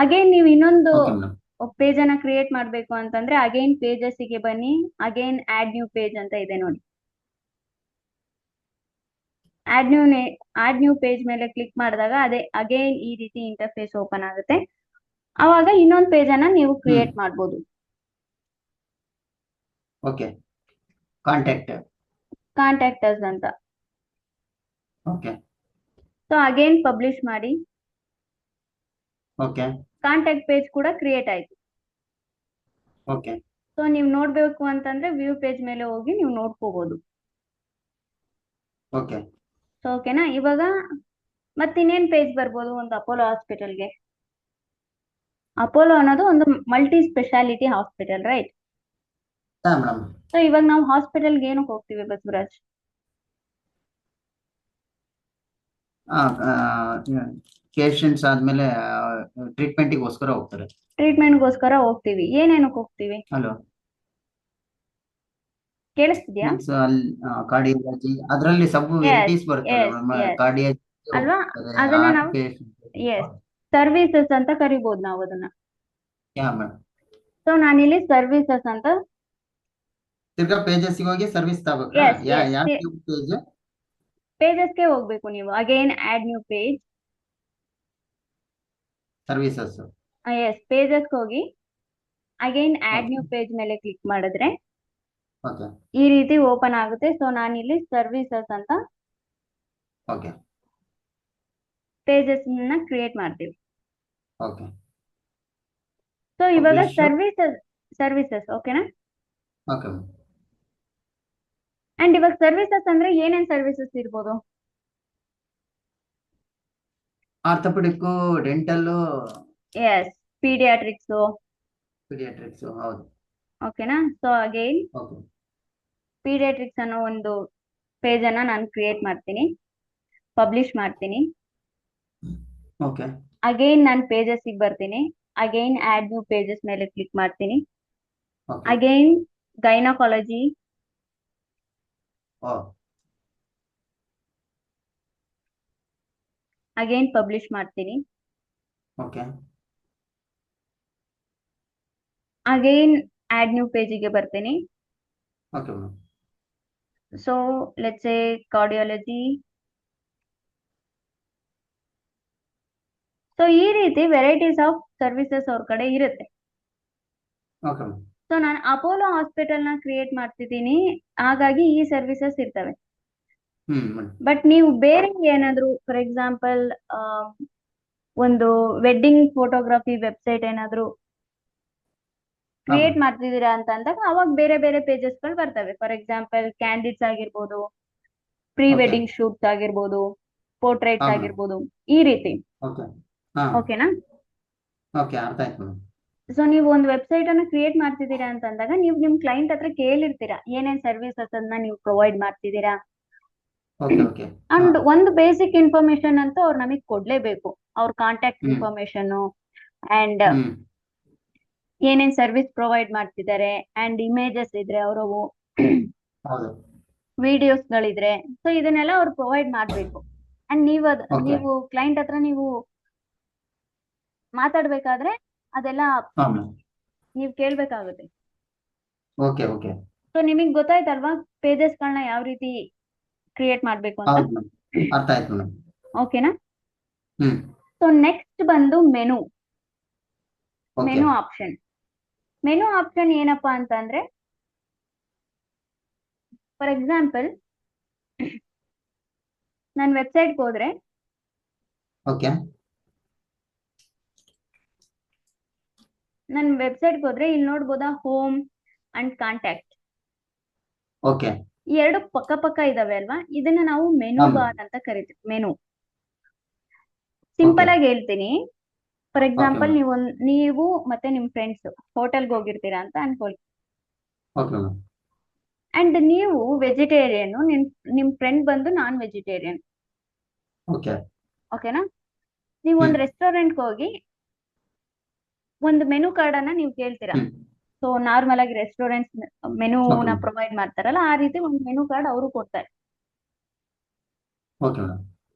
ಅಗೇನ್ ನೀವು ಇನ್ನೊಂದು ಓಕೆ ಮೇಡಮ್. ಪೇಜ್ ಅನ್ನ ಕ್ರಿಯೇಟ್ ಮಾಡ್ಬೇಕು ಅಂತಂದ್ರೆ ಅಗೇನ್ ಪೇಜಸ್ ಗೆ ಬನ್ನಿ, ಅಗೇನ್ ಆಡ್ ನ್ಯೂ ಪೇಜ್ ಅಂತ ಇದೆ ನೋಡಿ. ಆಡ್ ನ್ಯೂ ಪೇಜ್ ಮೇಲೆ ಕ್ಲಿಕ್ ಮಾಡಿದಾಗ ಅದೇ ಅಗೇನ್ ಈ ರೀತಿ ಇಂಟರ್ಫೇಸ್ ಓಪನ್ ಆಗುತ್ತೆ. ಅವಾಗ ಇನ್ನೊಂದು ಪೇಜ್ ಅನ್ನ ನೀವು ಕ್ರಿಯೇಟ್ ಮಾಡ್ಬೋದು. ಓಕೆ ಕಾಂಟ್ಯಾಕ್ಟ್ ಅಸ್ ಅಂತ. ಓಕೆ ಸೊ ಅಗೇನ್ ಪಬ್ಲಿಷ್ ಮಾಡಿ, ಓಕೆ ಕಾಂಟ್ಯಾಕ್ಟ್ ಪೇಜ್ ಕೂಡ ಕ್ರಿಯೇಟ್ ಆಯ್ತು. ಓಕೆ ಸೊ ನೀವು ನೋಡ್ಬೇಕು ಅಂತಂದ್ರೆ ವ್ಯೂ ಪೇಜ್ ಮೇಲೆ ಹೋಗಿ ನೀವು ನೋಡ್ಕೋಬಹುದು. ಓಕೆ ಸೊ ಓಕೆನಾ? ಇವಾಗ ಮತ್ತಿನ್ನೇನ್ ಪೇಜ್ ಬರ್ಬೋದು ಒಂದು ಅಪೋಲೋ ಹಾಸ್ಪಿಟಲ್ಗೆ? ಅಪೋಲೋ ಅನ್ನೋದು ಒಂದು ಮಲ್ಟಿ ಸ್ಪೆಷಾಲಿಟಿ ಹಾಸ್ಪಿಟಲ್, ರೈಟ್? ಹಾ ಮೇಡಮ್. ಸೊ ಇವಾಗ ನಾವು ಹಾಸ್ಪಿಟಲ್ಗೆ ಏನಕ್ಕೆ ಹೋಗ್ತೀವಿ ಬಸವರಾಜ್? ಪೇಷಂಟ್ಸ್ ಆದ್ಮೇಲೆ ಟ್ರೀಟ್ಮೆಂಟಿಗೋಸ್ಕರ ಹೋಗ್ತಾರೆ. ಟ್ರೀಟ್ಮೆಂಟ್ಗೋಸ್ಕರ ಹೋಗ್ತೀವಿ. ಏನೇನಕ್ಕೆ ಹೋಗ್ತೀವಿ? ಹಲೋ, ಕೇಳಿಸ್ತಿದ್ಯಾ? ಮೀನ್ಸ್ ಅಲ್ಲಿ ಕಾರ್ಡಿಯಾಲಜಿ ಅದರಲ್ಲಿ ಸಬ್ ವೆರೈಟೀಸ್ ಬರುತ್ತಲ್ಲ yes, ಮೇಡಮ್. yes. ಕಾರ್ಡಿಯಾಲಜಿ ಅಲ್ವಾ? ಅದನ್ನ ನಾವು ಎಸ್ ಸರ್ವಿಸಸ್ ಅಂತ ಕರಿಬಹುದು ನಾವು ಅದನ್ನ. Yeah madam. ಸೊ ನಾನಿಲ್ಲಿ ಸರ್ವಿಸಸ್ ಅಂತ ತಿರ್ಗಾ ಪೇಜಸ್ ಹೋಗಿ ಸರ್ವಿಸ್ ತಗೋಬೇಕಾ? Yes, yes. ಯಾವ ಪೇಜ್? ಪೇಜಸ್ಗೆ ಹೋಗ್ಬೇಕು ನೀವು. Again add new page. Services. Yes, ಪೇಜಸ್ಗೆ ಹೋಗಿ again add Okay. New page ಮೇಲೆ ಕ್ಲಿಕ್ ಮಾಡಿದ್ರೆ ಓಕೆ ಈ ರೀತಿ ಓಪನ್ ಆಗುತ್ತೆ. ಸೊ ನಾನಿಲ್ಲಿ ಸರ್ವಿಸಸ್ ಅಂತ ಓಕೆ ಪೇಜಸ್ ಕ್ರಿಯೇಟ್ ಮಾಡ್ತೀವಿ. ಓಕೆ ಸೊ ಇವಾಗ Publish. ಸರ್ವಿಸಸ್ ಓಕೆನಾ? ಓಕೆ ಅಂಡ್ ಇವಾಗ ಸರ್ವಿಸಸ್ ಅಂದ್ರೆ ಏನೇನ್ ಸರ್ವಿಸಸ್ ಇರ್ಬೋದು? Orthopaedic, dental, yes, paediatrics, paediatrics. ಹೌದು. ಓಕೆನಾ? ಸೊ ಅಗೈನ್ ಓಕೆ ಪೀಡಿಯಾಟ್ರಿಕ್ಸ್ ಅನ್ನೋ ಒಂದು ಪೇಜ್ ಅನ್ನ ನಾನು ಕ್ರಿಯೇಟ್ ಮಾಡ್ತೀನಿ, ಪಬ್ಲಿಷ್ ಮಾಡ್ತೀನಿ. ಓಕೆ ಅಗೈನ್ ನಾನು ಪೇಜಸ್ ಬರ್ತೀನಿ. ಅಗೈನ್ ಆಡ್ ನ್ಯೂ ಪೇಜಸ್ ಮೇಲೆ ಕ್ಲಿಕ್ ಮಾಡ್ತೀನಿ. ಓಕೆ ಅಗೈನ್ ಗೈನಕಾಲಜಿ, ಓ ಅಗೈನ್ ಪಬ್ಲಿಷ್ ಮಾಡ್ತೀನಿ. ಓಕೆ ಅಗೈನ್ ಆಡ್ ನ್ಯೂ ಪೇಜಿಗೆ ಬರ್ತೀನಿ. Okay madam. So let's say cardiology. So ಈ ರೀತಿ ವೆರೈಟೀಸ್ ಆಫ್ ಸರ್ವಿಸಸ್ ಅವ್ರ ಕಡೆ ಇರುತ್ತೆ. Okay madam. ಸೊ ನಾನು ಅಪೋಲೋ ಹಾಸ್ಪಿಟಲ್ ನ ಕ್ರಿಯೇಟ್ ಮಾಡ್ತಿದ್ದೀನಿ, ಹಾಗಾಗಿ ಈ ಸರ್ವಿಸಸ್ ಇರ್ತವೆ. ಮೇಡಮ್. ಬಟ್ ನೀವು ಬೇರೆ ಏನಾದ್ರು ಫಾರ್ ಎಕ್ಸಾಂಪಲ್ ಒಂದು ವೆಡ್ಡಿಂಗ್ ಫೋಟೋಗ್ರಫಿ ವೆಬ್ಸೈಟ್ ಏನಾದ್ರು ಕ್ರಿಯೇಟ್ ಮಾಡ್ತಿದ್ದೀರಾ ಅಂತ ಅಂದಾಗ ಅವಾಗ ಬೇರೆ ಬೇರೆ ಪೇಜಸ್ ಗಳು ಬರ್ತವೆ. ಫಾರ್ ಎಕ್ಸಾಂಪಲ್ ಕ್ಯಾಂಡಿಡ್ಸ್ ಆಗಿರ್ಬೋದು, ಪ್ರೀ Okay. ವೆಡ್ಡಿಂಗ್ ಶೂಟ್ಸ್ ಆಗಿರ್ಬೋದು, ಪೋರ್ಟ್ರೇಟ್ಸ್ ಹಾ, ಆಗಿರ್ಬೋದು, ಈ ರೀತಿ. ಓಕೆ ಹಾ ಓಕೆನಾ? ಓಕೆ ಅರ್ಥ ಆಯ್ತು ಮೇಡಮ್. ಸೊ ನೀವು ಒಂದು ವೆಬ್ಸೈಟ್ ಅನ್ನ ಕ್ರಿಯೇಟ್ ಮಾಡ್ತಿದ್ದೀರಾ ಅಂತ ಅಂದಾಗ ನೀವು ನಿಮ್ ಕ್ಲೈಂಟ್ ಹತ್ರ ಕೇಳಿರ್ತೀರಾ ಏನೇನ್ ಸರ್ವಿಸಸ್ ಅನ್ನ ನೀವು ಪ್ರೊವೈಡ್ ಮಾಡ್ತಿದ್ದೀರಾ. ಓಕೆ ಓಕೆ ಅಂಡ್ ಒಂದು ಬೇಸಿಕ್ ಇನ್ಫಾರ್ಮೇಶನ್ ಅಂತೂ ಅವ್ರು ನಮಗೆ ಕೊಡ್ಲೇಬೇಕು. ಅವ್ರ ಕಾಂಟ್ಯಾಕ್ಟ್ ಹ್ಮ್. ಇನ್ಫಾರ್ಮೇಶನ್ ಅಂಡ್ ಹ್ಮ್ ಏನೇನ್ ಸರ್ವಿಸ್ ಪ್ರೊವೈಡ್ ಮಾಡ್ತಿದ್ದಾರೆ ಅಂಡ್ ಇಮೇಜಸ್ ಇದ್ರೆ ಅವರವು ಹೌದು. ವಿಡಿಯೋಸ್ ಗಳಿದ್ರೆ ಸೊ ಇದನ್ನೆಲ್ಲ ಅವ್ರು ಪ್ರೊವೈಡ್ ಮಾಡ್ಬೇಕು. And Okay. ನೀವು ಕ್ಲೈಂಟ್ ಹತ್ರ ನೀವು ಮಾತಾಡ್ಬೇಕಾದ್ರೆ ಅದೆಲ್ಲ ಹಾ ಮೇಡಮ್. ನೀವು ಕೇಳ್ಬೇಕಾಗುತ್ತೆ. ಓಕೆ ಓಕೆ ಸೊ ನಿಮಗ್ ಗೊತ್ತಾಯ್ತಲ್ವಾ ಪೇಜಸ್ ಗಳನ್ನ ಯಾವ ರೀತಿ ಕ್ರಿಯೇಟ್ ಮಾಡ್ಬೇಕು ಅಂತ? ಹೌದು ಮೇಡಮ್, ಅರ್ಥ ಆಯ್ತು ಮೇಡಮ್. ಓಕೆನಾ? ಹ್ಮ್ ಸೊ ನೆಕ್ಸ್ಟ್ ಬಂದು menu. Okay menu option. Menu option ಏನಪ್ಪಾ ಅಂತಂದ್ರೆ ಫಾರ್ ಎಕ್ಸಾಂಪಲ್ ನಾನು ವೆಬ್ಸೈಟ್ಗೆ ಹೋದ್ರೆ ಓಕೆ ಇಲ್ಲಿ ನೋಡ್ಬೋದಾ ಹೋಮ್ ಅಂಡ್ ಕಾಂಟ್ಯಾಕ್ಟ್. ಓಕೆ ಈ ಎರಡು ಪಕ್ಕ ಪಕ್ಕ ಇದಾವೆ ಅಲ್ವಾ? ಇದನ್ನ ನಾವು ಮೆನು ಹೌದು. ಬಾರ್ ಅಂತ ಕರಿತೀವಿ. ಮೆನು ಸಿಂಪಲ್ ಆಗಿ ಹೇಳ್ತೀನಿ. For example madam. ನೀವು ಮತ್ತೆ ನಿಮ್ ಫ್ರೆಂಡ್ಸ್ ಹೋಟೆಲ್ಗೆ ಹೋಗಿರ್ತೀರಾ ಅಂತ ಅನ್ಕೊಳ್ಳಿ. Okay madam. ಅಂಡ್ ನೀವು ವೆಜಿಟೇರಿಯನ್, ನಿಮ್ ಫ್ರೆಂಡ್ ಬಂದು ನಾನ್ ವೆಜಿಟೇರಿಯನ್. ಓಕೆ ಓಕೆನಾ? ನೀವು ಒಂದು ರೆಸ್ಟೋರೆಂಟ್ಗೆ ಹೋಗಿ ಒಂದು ಮೆನು ಕಾರ್ಡ್ ಅನ್ನ ನೀವು ಕೇಳ್ತೀರಾ. ಹ್ಮ್ ಸೊ ನಾರ್ಮಲ್ ಆಗಿ ರೆಸ್ಟೋರೆಂಟ್ಸ್ ಮೆನುನ ಓಕೆ ಪ್ರೊವೈಡ್ ಮಾಡ್ತಾರಲ್ಲ, ಆ ರೀತಿ ಒಂದು ಮೆನು ಕಾರ್ಡ್ ಅವರು ಕೊಡ್ತಾರೆ. Okay madam.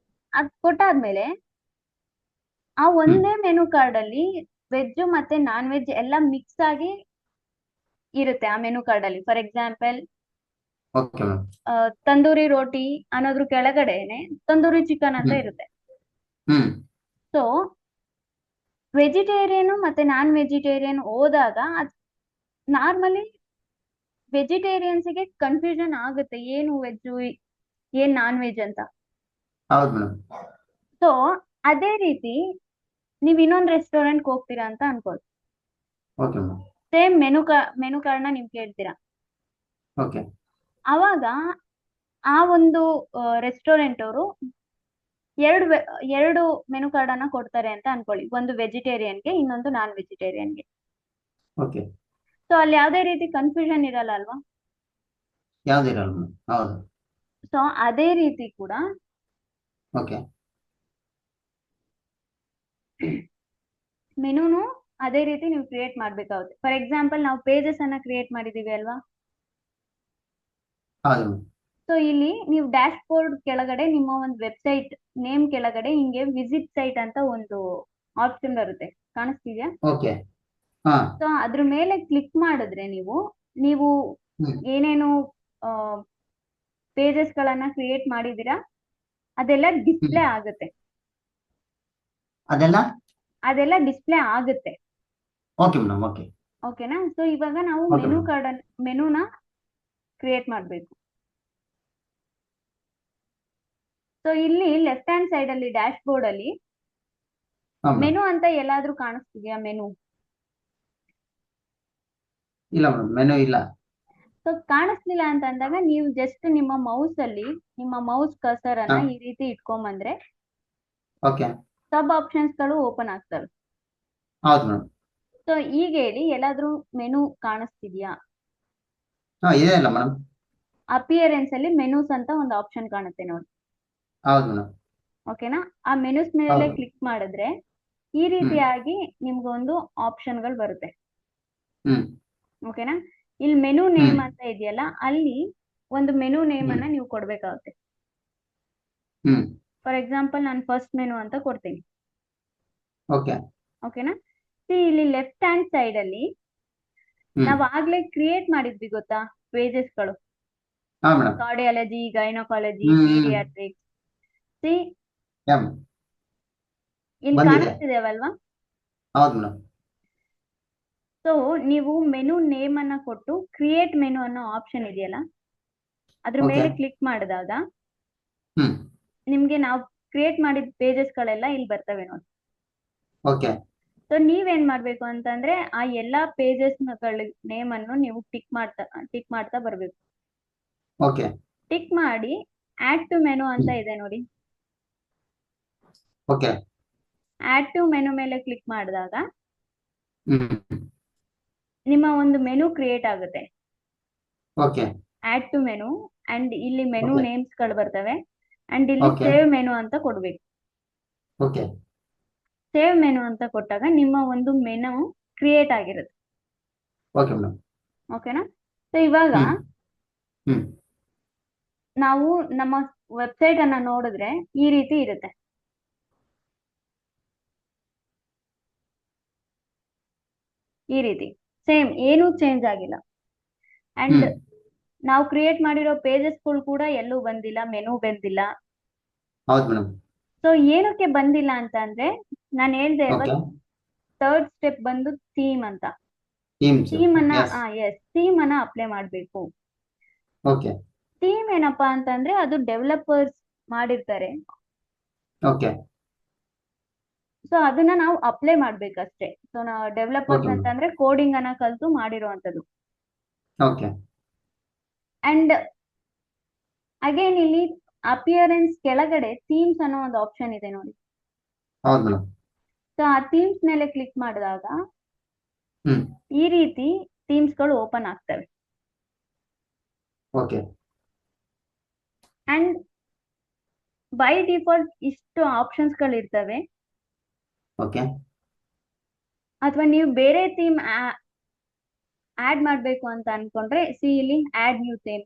ಅದ್ ಕೊಟ್ಟಾದ್ಮೇಲೆ ಆ ಒಂದೇ ಮೆನು ಕಾರ್ಡ್ ಅಲ್ಲಿ ವೆಜ್ ಮತ್ತೆ ನಾನ್ ವೆಜ್ ಎಲ್ಲ ಮಿಕ್ಸ್ ಆಗಿ ಇರುತ್ತೆ ಆ ಮೆನು ಕಾರ್ಡ್ ಅಲ್ಲಿ. For example, okay madam. Tandoori roti ಅನ್ನೋದ್ರ ಕೆಳಗಡೆನೆ ತಂದೂರಿ ಚಿಕನ್ ಅಂತ ಹ್ಮ್ ಇರುತ್ತೆ. ಹ್ಮ್ ಸೊ ವೆಜಿಟೇರಿಯನ್ ಮತ್ತೆ ನಾನ್ ವೆಜಿಟೇರಿಯನ್ ಹೋದಾಗ ನಾರ್ಮಲಿ ವೆಜಿಟೇರಿಯನ್ಸ್ಗೆ ಕನ್ಫ್ಯೂಷನ್ ಆಗುತ್ತೆ, ಏನು ವೆಜ್ ಏನ್ ನಾನ್ ವೆಜ್ ಅಂತ. ಹೌದು ಮೇಡಮ್. ಸೊ ಅದೇ ರೀತಿ ನೀವ್ ಇನ್ನೊಂದ್ ರೆಸ್ಟೋರೆಂಟ್ ಹೋಗ್ತೀರಾ ಅಂತ ಅನ್ಕೊಳ್ಳಿ. Okay madam. ಸೇಮ್ ಮೆನು ಕಾರ್ಡ್ನ ನೀವ್ ಕೇಳ್ತೀರಾ. ಓಕೆ ಅವಾಗ ಆ ಒಂದು ರೆಸ್ಟೋರೆಂಟ್ ಅವರು ಎರಡು ಮೆನು ಕಾರ್ಡ್ ಅನ್ನ ಕೊಡ್ತಾರೆ ಅಂತ ಅನ್ಕೊಳ್ಳಿ, ಒಂದು ವೆಜಿಟೇರಿಯನ್ಗೆ, ಇನ್ನೊಂದು ನಾನ್ ವೆಜಿಟೇರಿಯನ್ಗೆ. ಓಕೆ. ಸೊ ಅಲ್ಲಿ ಯಾವುದೇ ರೀತಿ ಕನ್ಫ್ಯೂಷನ್ ಇರಲ್ಲ ಅಲ್ವಾ? ಯಾವ್ದು ಇರಲ್ಲ ಮೇಡಮ್. ಹೌದು. ಸೊ ಅದೇ ರೀತಿ ಕೂಡ ಓಕೆ ಮೆನುನು ಅದೇ ರೀತಿ ನೀವು ಕ್ರಿಯೇಟ್ ಮಾಡ್ಬೇಕಾಗುತ್ತೆ. ಫಾರ್ ಎಕ್ಸಾಂಪಲ್, ನಾವು ಪೇಜಸ್ ಅನ್ನ ಕ್ರಿಯೇಟ್ ಮಾಡಿದೀವಿ ಅಲ್ವಾ? ಹೌದು ಮೇಡಮ್. ಸೊ ಇಲ್ಲಿ ನೀವು ಡ್ಯಾಶ್ ಬೋರ್ಡ್ ಕೆಳಗಡೆ ನಿಮ್ಮ ಒಂದು ವೆಬ್ಸೈಟ್ ನೇಮ್ ಕೆಳಗಡೆ ಹಿಂಗೆ ವಿಸಿಟ್ ಸೈಟ್ ಅಂತ ಒಂದು ಆಪ್ಷನ್ ಬರುತ್ತೆ, ಕಾಣಿಸ್ತಿದ್ಯಾ? ಓಕೆ. ಹಾ. ಸೊ ಅದ್ರ ಮೇಲೆ ಕ್ಲಿಕ್ ಮಾಡಿದ್ರೆ ನೀವು ಹ್ಮ್ ಏನೇನು ಪೇಜಸ್ ಗಳನ್ನ ಕ್ರಿಯೇಟ್ ಮಾಡಿದೀರಾ ಅದೆಲ್ಲ ಹ್ಮ್ ಡಿಸ್ಪ್ಲೇ ಆಗುತ್ತೆ. ಅದೆಲ್ಲ ಅದೆಲ್ಲ ಡಿಸ್ಪ್ಲೇ ಆಗುತ್ತೆ. Okay madam. ಓಕೆ ಓಕೆನಾ? ಸೊ ಇವಾಗ ನಾವು ಓಕೆ ಮೇಡಮ್. ಮೆನುನ ಕ್ರಿಯೇಟ್ ಮಾಡಬೇಕು. ಸೊ ಇಲ್ಲಿ ಲೆಫ್ಟ್ ಹ್ಯಾಂಡ್ ಸೈಡ್ ಅಲ್ಲಿ ಡ್ಯಾಶ್ ಬೋರ್ಡ್ ಅಲ್ಲಿ ಹಾ ಮೇಡಮ್. ಮೆನು ಅಂತ ಎಲ್ಲಾದ್ರೂ ಕಾಣಿಸ್ತಿದ್ಯಾ? ಮೆನು ಇಲ್ಲ ಮೇಡಮ್, ಮೆನು ಇಲ್ಲ. ಸೊ ಕಾಣಿಸ್ಲಿಲ್ಲ ಅಂತ ಅಂದಾಗ ನೀವು ಜಸ್ಟ್ ನಿಮ್ಮ ಮೌಸ್ ಕರ್ಸರ್ ಹಾ. ಅನ್ನ ಈ ರೀತಿ ಇಟ್ಕೊಂಬಂದ್ರೆ ಓಕೆ. ಸಬ್ ಆಪ್ಷನ್ಸ್ ಗಳು ಓಪನ್ ಆಗ್ತವೆ. ಹೌದು ಮೇಡಮ್. ಸೊ ಈಗ ಹೇಳಿ, ಎಲ್ಲಾದ್ರೂ ಮೆನು ಕಾಣಿಸ್ತಿದ್ಯಾ? ಹಾ ಇದೆ ಅಲ್ಲ ಮೇಡಮ್. ಅಪಿಯರೆನ್ಸ್ ಅಲ್ಲಿ ಮೆನೂಸ್ ಅಂತ ಒಂದು ಆಪ್ಷನ್ ಕಾಣುತ್ತೆ ನೋಡಿ. ಹೌದು ಮೇಡಮ್. ಓಕೆನಾ? ಆ ಮೆನೂಸ್ ಮೇಲೆ ಹೌದು. ಕ್ಲಿಕ್ ಮಾಡಿದ್ರೆ ಈ ಹ್ಮ್ ರೀತಿಯಾಗಿ ನಿಮ್ಗೊಂದು ಆಪ್ಷನ್ಗಳು ಬರುತ್ತೆ. ಹ್ಮ್ ಓಕೆನಾ? ಇಲ್ಲಿ ಮೆನು ಹ್ಮ್ ನೇಮ್ ಅಂತ ಇದೆಯಲ್ಲ, ಅಲ್ಲಿ ಒಂದು ಮೆನು ನೇಮ್ ಹ್ಮ್ ಅನ್ನ ನೀವು ಕೊಡ್ಬೇಕಾಗುತ್ತೆ. ಹ್ಮ್ ಫಾರ್ ಎಕ್ಸಾಂಪಲ್, ನಾನು ಫಸ್ಟ್ ಮೆನು ಅಂತ ಕೊಡ್ತೀನಿ. ಓಕೆ. ಓಕೆನಾ? ಇಲ್ಲಿ ಲೆಫ್ಟ್ ಹ್ಯಾಂಡ್ ಸೈಡ್ ಅಲ್ಲಿ ಹ್ಮ್ ನಾವು ಆಗ್ಲೇ ಕ್ರಿಯೇಟ್ ಮಾಡಿದ್ವಿ ಗೊತ್ತಾ ಪೇಜಸ್ಗಳು, ಹಾ ಮೇಡಮ್. ಕಾರ್ಡಿಯಾಲಜಿ, ಗೈನಕಾಲಜಿ, ಹ್ಮ್ ಹ್ಮ್ ಪೀಡಿಯಾಟ್ರಿಕ್ಸ್. ಸಿ ಯಾ ಇಲ್ಲಿ ಬಂದಿದೆ. ಕಾಣಿಸ್ತಿದೇವಲ್ವಾ? ಹೌದು ಮೇಡಮ್. ಸೊ ನೀವು ಮೆನು ನೇಮ್ ಅನ್ನ ಕೊಟ್ಟು ಕ್ರಿಯೇಟ್ ಮೆನು ಅನ್ನೋ ಆಪ್ಷನ್ ಇದೆಯಲ್ಲ, ಅದ್ರ ಓಕೆ. ಮೇಲೆ ಕ್ಲಿಕ್ ಮಾಡಿದಾಗ ಹ್ಮ್ ನಿಮ್ಗೆ ನಾವು ಕ್ರಿಯೇಟ್ ಮಾಡಿದ ಪೇಜಸ್ ಗಳೆಲ್ಲ ಇಲ್ಲಿ ಬರ್ತವೆ ನೋಡಿ. ಓಕೆ. ಸೊ ನೀವೇನ್ ಮಾಡ್ಬೇಕು ಅಂತಂದ್ರೆ ಆ ಎಲ್ಲಾ ಪೇಜಸ್ ನೇಮ್ ಅನ್ನು ನೀವು ಟಿಕ್ ಮಾಡ್ತಾ ಬರ್ಬೇಕು. ಓಕೆ. ಟಿಕ್ ಮಾಡಿ ಆಡ್ ಟು ಮೆನು ಅಂತ ಇದೆ ನೋಡಿ. ಓಕೆ. ಆಡ್ ಟು ಮೆನು ಮೇಲೆ ಕ್ಲಿಕ್ ಮಾಡಿದಾಗ ಹ್ಮ್ ನಿಮ್ಮ ಒಂದು ಮೆನು ಕ್ರಿಯೇಟ್ ಆಗುತ್ತೆ. Okay. Add to menu and ಇಲ್ಲಿ ಮೆನು ಓಕೆ. ನೇಮ್ಸ್ ಗಳು ಬರ್ತವೆ ಅಂಡ್ ಇಲ್ಲಿ ಓಕೆ. ಸೇವ್ ಮೆನು ಅಂತ ಕೊಡ್ಬೇಕು. ಓಕೆ. ಸೇವ್ ಮೆನು ಅಂತ ಕೊಟ್ಟಾಗ ನಿಮ್ಮ ಒಂದು ಮೆನು ಕ್ರಿಯೇಟ್ ಆಗಿರುತ್ತೆ. Okay madam. ಓಕೆನಾ? ಸೊ ಇವಾಗ ಹ್ಮ್ ಹ್ಮ್ ನಾವು ನಮ್ಮ ವೆಬ್ಸೈಟ್ ಅನ್ನ ನೋಡಿದ್ರೆ ಈ ರೀತಿ ಇರುತ್ತೆ. ಈ ರೀತಿ ಸೇಮ್, ಏನೂ ಚೇಂಜ್ ಆಗಿಲ್ಲ. ಅಂಡ್ ಹ್ಮ್ ನಾವು ಕ್ರಿಯೇಟ್ ಮಾಡಿರೋ ಪೇಜಸ್ಗಳು ಕೂಡ ಎಲ್ಲೂ ಬಂದಿಲ್ಲ, ಮೆನು ಬಂದಿಲ್ಲ. ಹೌದು ಮೇಡಮ್. ಸೊ ಏನಕ್ಕೆ ಬಂದಿಲ್ಲ ಅಂತ ಅಂದ್ರೆ, ನಾನು ಹೇಳ್ದೆ ಅಲ್ವಾ, ಓಕೆ. ಥರ್ಡ್ ಸ್ಟೆಪ್ ಬಂದು ಥೀಮ್ ಅಂತ. ಟೀಮ್ಸ್. ಥೀಮ್ ಅನ್ನ ಎಸ್. ಥೀಮ್ ಅನ್ನ ಅಪ್ಲೈ ಮಾಡ್ಬೇಕು. ಓಕೆ. ಥೀಮ್ ಏನಪ್ಪಾ ಅಂತಂದ್ರೆ ಅದು ಡೆವಲಪರ್ಸ್ ಮಾಡಿರ್ತಾರೆ. ಓಕೆ. ಸೊ ಅದನ್ನ ನಾವು ಅಪ್ಲೈ ಮಾಡ್ಬೇಕಷ್ಟೇ. ಸೊ ನಾವು ಡೆವಲಪರ್ಸ್ ಓಕೆ ಮೇಡಮ್. ಅಂತಂದ್ರೆ ಕೋಡಿಂಗ್ ಅನ್ನ ಕಲ್ತು ಮಾಡಿರುವಂತದ್ದು. ಓಕೆ. ಅಂಡ್ ಅಗೇನ್ ಇಲ್ಲಿ ಅಪಿಯರೆನ್ಸ್ ಕೆಳಗಡೆ ಥೀಮ್ಸ್ ಅನ್ನೋ ಒಂದು ಆಪ್ಷನ್ ಇದೆ ನೋಡಿ. ಹೌದು ಮೇಡಮ್. ಸೊ ಆ ಥೀಮ್ಸ್ ಮೇಲೆ ಕ್ಲಿಕ್ ಮಾಡಿದಾಗ ಹ್ಮ್ ಈ ರೀತಿ ಥೀಮ್ಸ್ ಗಳು ಓಪನ್ ಆಗ್ತವೆ. ಓಕೆ. ಅಂಡ್ ಬೈ ಡಿಫಾಲ್ಟ್ ಇಷ್ಟು ಆಪ್ಷನ್ಸ್ ಗಳು ಇರ್ತವೆ. ಓಕೆ. ಅಥವಾ ನೀವು ಬೇರೆ ಥೀಮ್ ಆಡ್ ಮಾಡ್ಬೇಕು ಅಂತ ಅನ್ಕೊಂಡ್ರೆ ಸಿ ಇಲ್ಲಿ ಆಡ್ ನ್ಯೂ ಥೀಮ್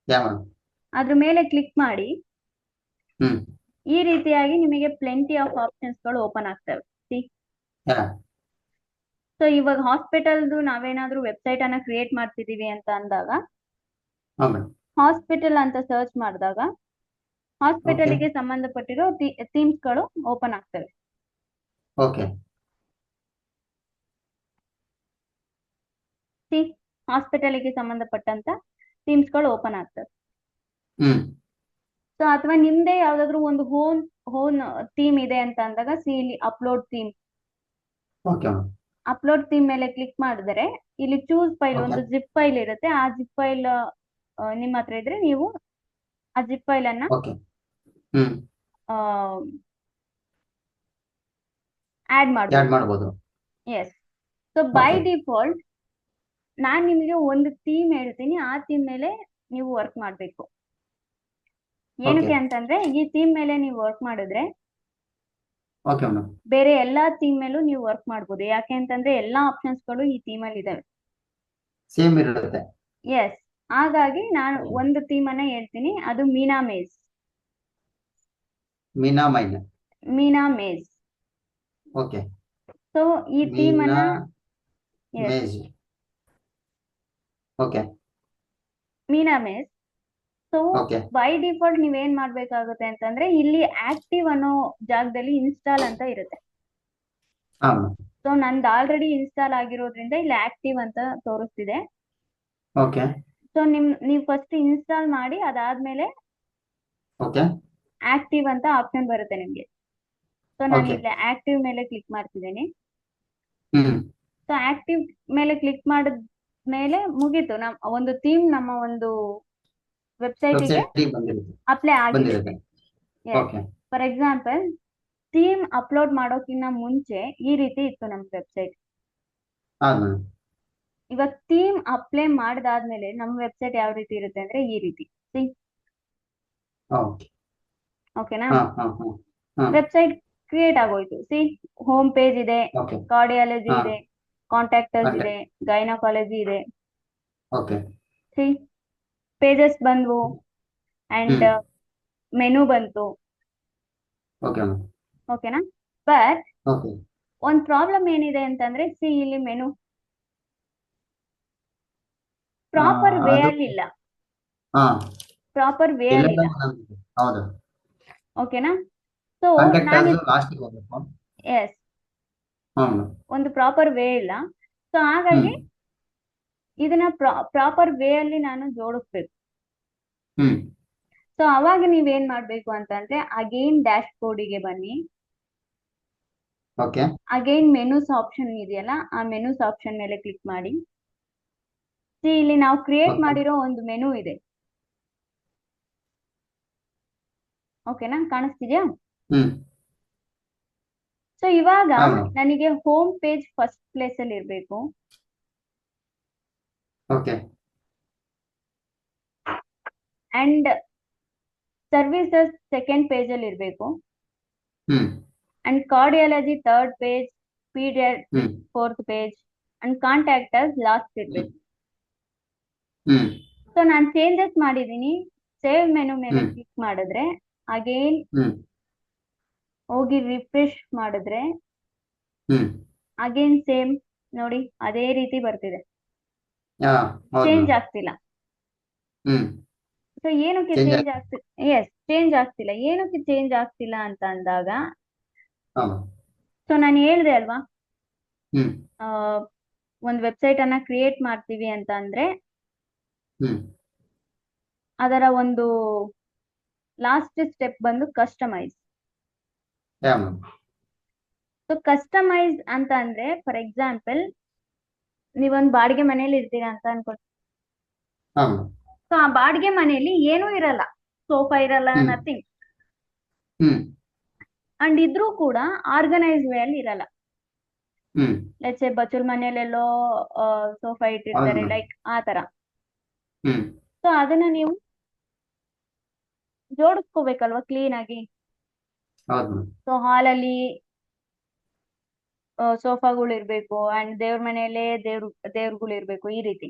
ಯಾ ಮೇಡಮ್. ಅದ್ರ ಮೇಲೆ ಕ್ಲಿಕ್ ಮಾಡಿ ಹ್ಮ್. ಈ ರೀತಿಯಾಗಿ ನಿಮಗೆ ಪ್ಲೆಂಟಿ ಆಫ್ ಆಪ್ಷನ್ಸ್ಗಳು ಓಪನ್ ಆಗ್ತವೆ. ಸಿ ಯಾ. ಸೊ ಇವಾಗ ಹಾಸ್ಪಿಟಲ್ದು ನಾವೇನಾದ್ರೂ ವೆಬ್ಸೈಟ್ ಅನ್ನ ಕ್ರಿಯೇಟ್ ಮಾಡ್ತಿದೀವಿ ಅಂತ ಅಂದಾಗ ಹಾ ಮೇಡಮ್. ಹಾಸ್ಪಿಟಲ್ ಅಂತ ಸರ್ಚ್ ಮಾಡಿದಾಗ ಹಾಸ್ಪಿಟಲ್ಗೆ ಸಂಬಂಧಪಟ್ಟಿರೋ ಥೀಮ್ಸ್ಗಳು ಓಪನ್ ಆಗ್ತವೆ. ಓಕೆ. ಸಿ ಹಾಸ್ಪಿಟಲ್ಗೆ ಸಂಬಂಧಪಟ್ಟಂತ ಥೀಮ್ಸ್ಗಳು ಓಪನ್ ಆಗ್ತವೆ. ಹ್ಮ್. ಸೊ ಅಥವಾ ನಿಮ್ದೇ ಯಾವ್ದಾದ್ರು ಒಂದು ಹೋನ್ ಥೀಮ್ ಇದೆ ಅಂತ ಅಂದಾಗ ಸಿ ಇಲ್ಲಿ upload theme. Okay madam. Upload theme ಮೇಲೆ ಕ್ಲಿಕ್ ಮಾಡಿದ್ರೆ ಇಲ್ಲಿ ಚೂಸ್ ಫೈಲ್ Okay. ಒಂದು ಜಿಪ್ ಫೈಲ್ ಇರುತ್ತೆ. ಆ ಜಿಪ್ ಫೈಲ್ ನಿಮ್ಮ ಹತ್ರ ಇದ್ರೆ ನೀವು ಆ ಜಿಪ್ ಫೈಲ್ ಅನ್ನ ಓಕೆ. ಹ್ಮ್. ಆಡ್ ಆಡ್ ಮಾಡ್ಬೋದು. ಮಾಡ್ಬೋದು. Yes. So by Okay. Default ನಾನ್ ನಿಮಗೆ ಒಂದು ಥೀಮ್ ಹೇಳ್ತೀನಿ, ಆ ಥೀಮ್ ಮೇಲೆ ನೀವು ವರ್ಕ್ ಮಾಡ್ಬೇಕು. ಏನಕ್ಕೆ ಅಂತಂದ್ರೆ ಈ ಥೀಮ್ ಮೇಲೆ ನೀವು ವರ್ಕ್ ಮಾಡಿದ್ರೆ ಓಕೆ ಮೇಡಮ್. ಬೇರೆ ಎಲ್ಲಾ ಥೀಮ್ ಮೇಲೂ ನೀವು ವರ್ಕ್ ಮಾಡ್ಬೋದು. ಯಾಕೆ ಅಂತಂದ್ರೆ ಎಲ್ಲಾ ಆಪ್ಷನ್ಸ್ಗಳು ಈ ಥೀಮ್ ಅಲ್ಲಿ ಇದಾವೆ. ಸೇಮ್ ಇರುತ್ತೆ. ಎಸ್. ಹಾಗಾಗಿ ನಾನು ಒಂದು ಥೀಮ್ ಅನ್ನ ಹೇಳ್ತೀನಿ, ಅದು ಮೀನಾ ಮೇಜ್. ಮೀನಾ ಮೈನ್. ಮೀನಾ ಮೇಜ್. ಓಕೆ. ಸೊ ಈ ಥೀಮ್ ಮೀನಾ ಅನ್ನ yes, ಮೇಜ್. ಓಕೆ. ಮೀನಾ ಮೇಜ್. So okay. ಬೈ ಡಿಫಾಲ್ಟ್ ನೀವೇನ್ ಮಾಡ್ಬೇಕಾಗುತ್ತೆ ಅಂತಂದ್ರೆ ಇಲ್ಲಿ ಆಕ್ಟಿವ್ ಅನ್ನೋ ಜಾಗದಲ್ಲಿ ಇನ್ಸ್ಟಾಲ್ ಅಂತ ಇರುತ್ತೆ. ಹಾ ಮೇಡಮ್. ಸೊ ನಂದು ಆಲ್ರೆಡಿ ಇನ್ಸ್ಟಾಲ್ ಆಗಿರೋದ್ರಿಂದ ಇಲ್ಲಿ ಆಕ್ಟಿವ್ ಅಂತ ತೋರಿಸ್ತಿದೆ. ಓಕೆ. ಸೊ ನೀವು ಫಸ್ಟ್ ಇನ್ಸ್ಟಾಲ್ ಮಾಡಿ ಅದಾದ್ಮೇಲೆ ಓಕೆ. ಆಕ್ಟಿವ್ ಅಂತ ಆಪ್ಷನ್ ಬರುತ್ತೆ ನಿಮ್ಗೆ. ಸೊ ನಾನು Okay. ಇಲ್ಲಿ ಆಕ್ಟಿವ್ ಮೇಲೆ ಕ್ಲಿಕ್ ಮಾಡ್ತಿದ್ದೀನಿ. ಹ್ಮ್. ಸೊ ಆಕ್ಟಿವ್ ಮೇಲೆ ಕ್ಲಿಕ್ ಮಾಡಿದ್ಮೇಲೆ ಮುಗೀತು, ಒಂದು ಥೀಮ್ ನಮ್ಮ ಒಂದು ವೆಬ್ಸೈಟಿಗೆ ವೆಬ್ಸೈಟ್ ಬಂದಿರುತ್ತೆ. ಅಪ್ಲೈ ಆಗಿದೆ. ಬಂದಿರುತ್ತೆ. Okay. For example theme upload ಮಾಡೋಕ್ಕಿಂತ ಮುಂಚೆ ಈ ರೀತಿ ಇತ್ತು ನಮ್ಮ ವೆಬ್ಸೈಟ್. ಹಾ ಮೇಡಮ್. ಇವಾಗ ಥೀಮ್ ಅಪ್ಲೈ ಮಾಡಿದಾದ್ಮೇಲೆ ನಮ್ಮ ವೆಬ್ಸೈಟ್ ಯಾವ ರೀತಿ ಇರುತ್ತೆ ಅಂದ್ರೆ ಈ ರೀತಿ. ಓಕೆ. ಓಕೆನಾ? ಹಾ ಹಾ ಹಾ ಹಾ. ವೆಬ್ಸೈಟ್ ಕ್ರಿಯೇಟ್ ಆಗೋಯ್ತು. ಸಿ ಹೋಮ್ ಪೇಜ್ ಇದೆ, ಓಕೆ. ಕಾರ್ಡಿಯಾಲಜಿ ಹಾ. ಇದೆ, ಕಾಂಟ್ಯಾಕ್ಟರ್ಸ್ Okay. ಇದೆ, ಗೈನಕಾಲಜಿ ಇದೆ. ಓಕೆ. ಸಿ ಪೇಜಸ್ ಬಂದ್ವು ಅಂಡ್ ಹ್ಮ್. ಮೆನು ಬಂತು. Okay madam. ಓಕೆನಾ? But okay. ಒಂದ್ ಪ್ರಾಬ್ಲಮ್ ಏನಿದೆ ಅಂತಂದ್ರೆ ಸಿ ಇಲ್ಲಿ ಮೆನು ಪ್ರಾಪರ್ ವೇ ಅದು ಅಲ್ಲಿ ಇಲ್ಲ. ಹಾ ಪ್ರಾಪರ್ ವೇ ಅಲ್ಲಿ ಎಲ್ಲೆಲ್ಲ ಇಲ್ಲ. ಒಂದೊಂದು. ಹೌದು. ಓಕೆನಾ? ಸೊ ಕಾಂಟ್ಯಾಕ್ಟ್ ನಾನು ಲಾಸ್ಟಿಗೆ ಹೋಗ್ಬೇಕು. ಎಸ್ ಹಾ ಮೇಡಮ್. ಒಂದು ಪ್ರಾಪರ್ ವೇ ಇಲ್ಲ. ಸೊ ಹಾಗಾಗಿ ಹ್ಮ್. ಇದನ್ನ ಪ್ರಾಪರ್ ವೇ ಅಲ್ಲಿ ನಾನು ಜೋಡಿಸ್ಬೇಕು. ಹ್ಮ್. ಸೊ ಅವಾಗ ನೀವೇನ್ ಮಾಡ್ಬೇಕು ಅಂತಂದ್ರೆ ಅಗೈನ್ ಡ್ಯಾಶ್ ಬೋರ್ಡಿಗೆ ಬನ್ನಿ. ಓಕೆ. ಅಗೈನ್ ಮೆನೂಸ್ ಆಪ್ಷನ್ ಇದೆಯಲ್ಲ, ಆ ಮೆನೂಸ್ ಆಪ್ಷನ್ ಮೇಲೆ ಕ್ಲಿಕ್ ಮಾಡಿ. ಸಿ ಇಲ್ಲಿ ನಾವು ಕ್ರಿಯೇಟ್ Okay. ಮಾಡಿರೋ ಒಂದು ಮೆನು ಇದೆ. ಓಕೆನಾ? ಕಾಣಿಸ್ತಿದ್ಯಾ? ಹ್ಮ್. ಸೊ ಇವಾಗ ಹಾ ಮೇಡಮ್. ನನಗೆ ಹೋಮ್ ಪೇಜ್ ಫಸ್ಟ್ ಪ್ಲೇಸ್ ಅಲ್ಲಿ ಇರ್ಬೇಕು. Okay. And services second page ಅಲ್ಲಿ ಇರ್ಬೇಕು. Hmm. And cardiology third page, paediatric hmm. Fourth page and contact us last ಇರ್ಬೇಕು. ಹ್ಮ್. ಸೊ ನಾನು ಚೇಂಜಸ್ ಮಾಡಿದೀನಿ. ಸೇವ್ ಮೆನು ಮೇಲೆ ಹ್ಮ್. ಕ್ಲಿಕ್ ಮಾಡಿದ್ರೆ ಅಗೇನ್ ಹ್ಮ್. ಹೋಗಿ ರಿಫ್ರೆಶ್ ಮಾಡಿದ್ರೆ ಹ್ಮ್. ಅಗೇನ್ ಸೇಮ್ ನೋಡಿ ಅದೇ ರೀತಿ ಬರ್ತಿದೆ, ಹಾ ಹೌದು ಚೇಂಜ್ ಮೇಡಮ್. ಆಗ್ತಿಲ್ಲ. ಹ್ಮ್. ಸೊ ಏನಕ್ಕೆ Change ಚೇಂಜ್ ಆಗ್ತಿಲ್ಲ? ಎಸ್, ಚೇಂಜ್ ಆಗ್ತಿಲ್ಲ. ಏನಕ್ಕೆ ಚೇಂಜ್ ಆಗ್ತಿಲ್ಲ ಅಂತ ಅಂದಾಗ ಹಾ ಮೇಡಮ್. ಸೊ ನಾನು ಹೇಳ್ದೆ ಅಲ್ವಾ, ಹ್ಮ್. ಒಂದು ವೆಬ್ಸೈಟ್ ಅನ್ನ ಕ್ರಿಯೇಟ್ ಮಾಡ್ತೀವಿ ಅಂತ ಅಂದ್ರೆ ಹ್ಮ್. ಅದರ ಒಂದು ಲಾಸ್ಟ್ ಸ್ಟೆಪ್ ಬಂದು ಕಸ್ಟಮೈಸ್. ಯಾ ಮೇಡಮ್. ಸೊ ಕಸ್ಟಮೈಸ್ ಅಂತ ಅಂದ್ರೆ ಫಾರ್ ಎಕ್ಸಾಂಪಲ್ ನೀವೊಂದು ಬಾಡಿಗೆ ಮನೇಲಿ ಇರ್ತೀರಾ ಅಂತ ಅನ್ಕೊಳ್ಳಿ. ಹಾ ಮೇಡಮ್. ಸೊ ಆ ಬಾಡಿಗೆ ಮನೆಯಲ್ಲಿ ಏನೂ ಇರಲ್ಲ, ಸೋಫಾ ಇರಲ್ಲ, ಹ್ಮ್. ನಥಿಂಗ್. ಹ್ಮ್. ಅಂಡ್ ಇದ್ರೂ ಕೂಡ ಆರ್ಗನೈಸ್ ವೇ ಅಲ್ಲಿ ಇರಲ್ಲ. ಹ್ಮ್. ಲೆಟ್ಸ್ ಸೇ ಬಚ್ಚಲ್ ಮನೆಯಲ್ಲೆಲ್ಲೋ ಸೋಫಾ ಇಟ್ಟಿರ್ತಾರೆ, ಹೌದು. ಲೈಕ್ ಆ ತರ. ಹ್ಮ್. ಸೊ ಅದನ್ನ ನೀವು ಜೋಡಿಸ್ಕೋಬೇಕಲ್ವಾ ಕ್ಲೀನ್ ಆಗಿ. ಹೌದು ಮೇಡಮ್. ಸೊ ಹಾಲಲ್ಲಿ ಸೋಫಾಗಳು ಇರ್ಬೇಕು ಅಂಡ್ ದೇವ್ರ ಮನೆಯಲ್ಲೇ ದೇವ್ರುಗಳು ಇರ್ಬೇಕು ಈ ರೀತಿ.